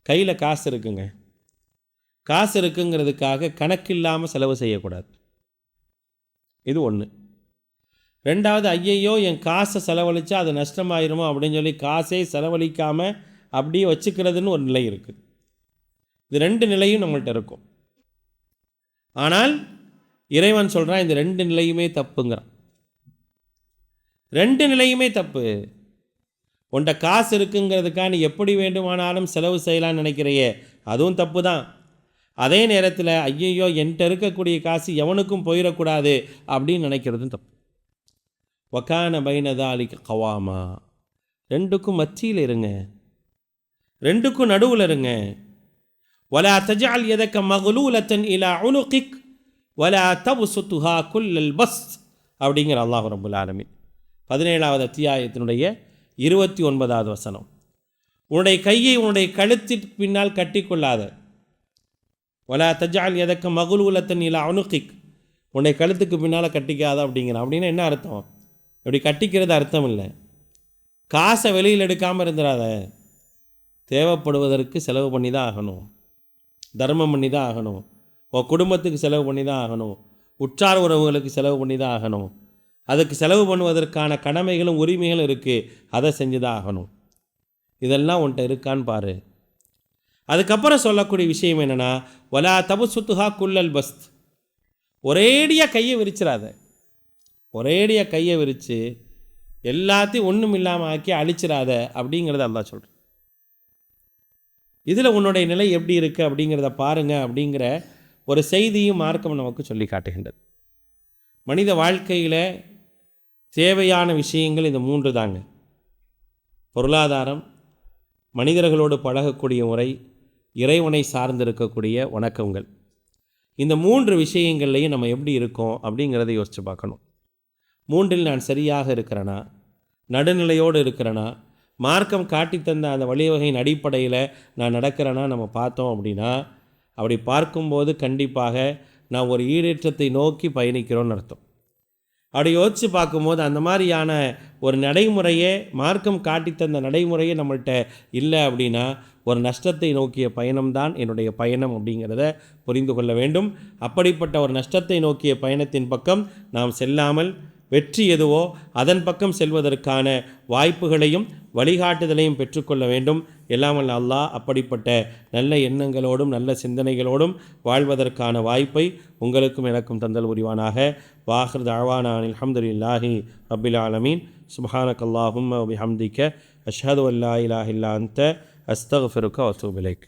கையில் காசு இருக்குங்க, காசு இருக்குங்கிறதுக்காக கணக்கில்லாமல் செலவு செய்யக்கூடாது. இது ஒன்று. ரெண்டாவது, ஐயையோ என் காசை செலவழித்தா அது நஷ்டமாயிருமோ அப்படின்னு சொல்லி காசே செலவழிக்காமல் அப்படியே வச்சுக்கிறதுன்னு ஒரு நிலை இருக்குது. இது 2 நிலையும் நம்மள்கிட்ட இருக்கும். ஆனால் இறைவன் சொல்கிறான் இந்த 2 நிலையுமே தப்புங்கிறான். 2 நிலையுமே தப்பு. உன்கிட்ட காசு இருக்குங்கிறதுக்காக நீ எப்படி வேண்டுமானாலும் செலவு செய்யலான்னு நினைக்கிறையே, அதுவும் தப்பு தான். அதே நேரத்தில் ஐயையோ என்கிட்ட இருக்கக்கூடிய காசு எவனுக்கும் போயிடக்கூடாது அப்படின்னு நினைக்கிறதும் தப்பு. வக்கான பைனதாலிக்கு கவாமா, 2க்கும் மத்தியில் இருங்க, 2க்கும் நடுவில் இருங்க. வலா தஜஅல் யதக மக்லூலத்தன் இலா உனுகிக் வலா தப்சுத்ஹா குல்லல் பஸ்த் அப்படிங்கிற அல்லாஹ் ரப்புல் ஆலமீன் 17வது அத்தியாயத்தினுடைய 29வது வசனம். உன்னுடைய கையை உன்னுடைய கழுத்திற்கு பின்னால் கட்டிக்கொள்ளாத. வலா தஜஅல் யதக மக்லூலத்தன் இலா உனுகிக், உன்னுடைய கழுத்துக்கு பின்னால் கட்டிக்காத அப்படிங்கிறான். அப்படின்னா என்ன அர்த்தம்? இப்படி கட்டிக்கிறது அர்த்தம் இல்லை. காசை வெளியில் எடுக்காமல் இருந்துடாத. தேவைப்படுவதற்கு செலவு பண்ணி தான் ஆகணும், தர்மம் பண்ணி தான் ஆகணும், உன் குடும்பத்துக்கு செலவு பண்ணி தான் ஆகணும், உற்றார் உறவுகளுக்கு செலவு பண்ணி தான் ஆகணும். அதுக்கு செலவு பண்ணுவதற்கான கடமைகளும் உரிமைகளும் இருக்குது, அதை செஞ்சு தான் ஆகணும். இதெல்லாம் உன்கிட்ட இருக்கான்னு பாரு. அதுக்கப்புறம் சொல்லக்கூடிய விஷயம் என்னென்னா, வலா தபுசுத்துஹா குல்லல் பஸ்த், ஒரேடியாக கையை விரிச்சிடாத. ஒரேடியாக கையை விரித்து எல்லாத்தையும் ஒன்றும் இல்லாமல் ஆக்கி அழிச்சிடாத அப்படிங்கிறத அல்லாஹ் சொல்கிறேன். இதில் உன்னுடைய நிலை எப்படி இருக்குது அப்படிங்கிறத பாருங்கள் அப்படிங்கிற ஒரு செய்தியும் மார்க்கம் நமக்கு சொல்லி காட்டுகின்றது. மனித வாழ்க்கையில் தேவையான விஷயங்கள் இந்த 3 தாங்க. பொருளாதாரம், மனிதர்களோடு பழகக்கூடிய முறை, இறைவனை சார்ந்திருக்கக்கூடிய வணக்கங்கள். இந்த 3 விஷயங்கள்லையும் நம்ம எப்படி இருக்கோம் அப்படிங்கிறத யோசித்து பார்க்கணும். 3இல் நான் சரியாக இருக்கிறேனா, நடுநிலையோடு இருக்கிறேனா, மார்க்கம் காட்டித்தந்த அந்த வழிவகையின் அடிப்படையில் நான் நடக்கிறேன்னா நம்ம பார்த்தோம் அப்படின்னா, அப்படி பார்க்கும்போது கண்டிப்பாக நான் ஒரு ஈடேற்றத்தை நோக்கி பயணிக்கிறோன்னு அர்த்தம். அப்படி யோசித்து பார்க்கும்போது அந்த மாதிரியான ஒரு நடைமுறையே, மார்க்கம் காட்டித்தந்த நடைமுறையே நம்மள்கிட்ட இல்லை அப்படின்னா, ஒரு நஷ்டத்தை நோக்கிய பயணம்தான் என்னுடைய பயணம் அப்படிங்கிறத புரிந்து கொள்ள வேண்டும். அப்படிப்பட்ட ஒரு நஷ்டத்தை நோக்கிய பயணத்தின் பக்கம் நாம் செல்லாமல் வெற்றி எதுவோ அதன் பக்கம் செல்வதற்கான வாய்ப்புகளையும் வழிகாட்டுதலையும் பெற்றுக்கொள்ள வேண்டும். எல்லாம் வல்ல அல்லாஹ் அப்படிப்பட்ட நல்ல எண்ணங்களோடும் நல்ல சிந்தனைகளோடும் வாழ்வதற்கான வாய்ப்பை உங்களுக்கும் எனக்கும் தந்தல் புரிவானாக. வாஹிர் தஅவானா அல்ஹம்துலில்லாஹி ரப்பில் ஆலமீன். சுப்ஹானக்கல்லாஹும்ம வ பிஹம்திக அஷ்ஹது அல்லா இலாஹா இல்லா அன்த அஸ்தக்ஃபிருக வ அத்தூபு இலைக்.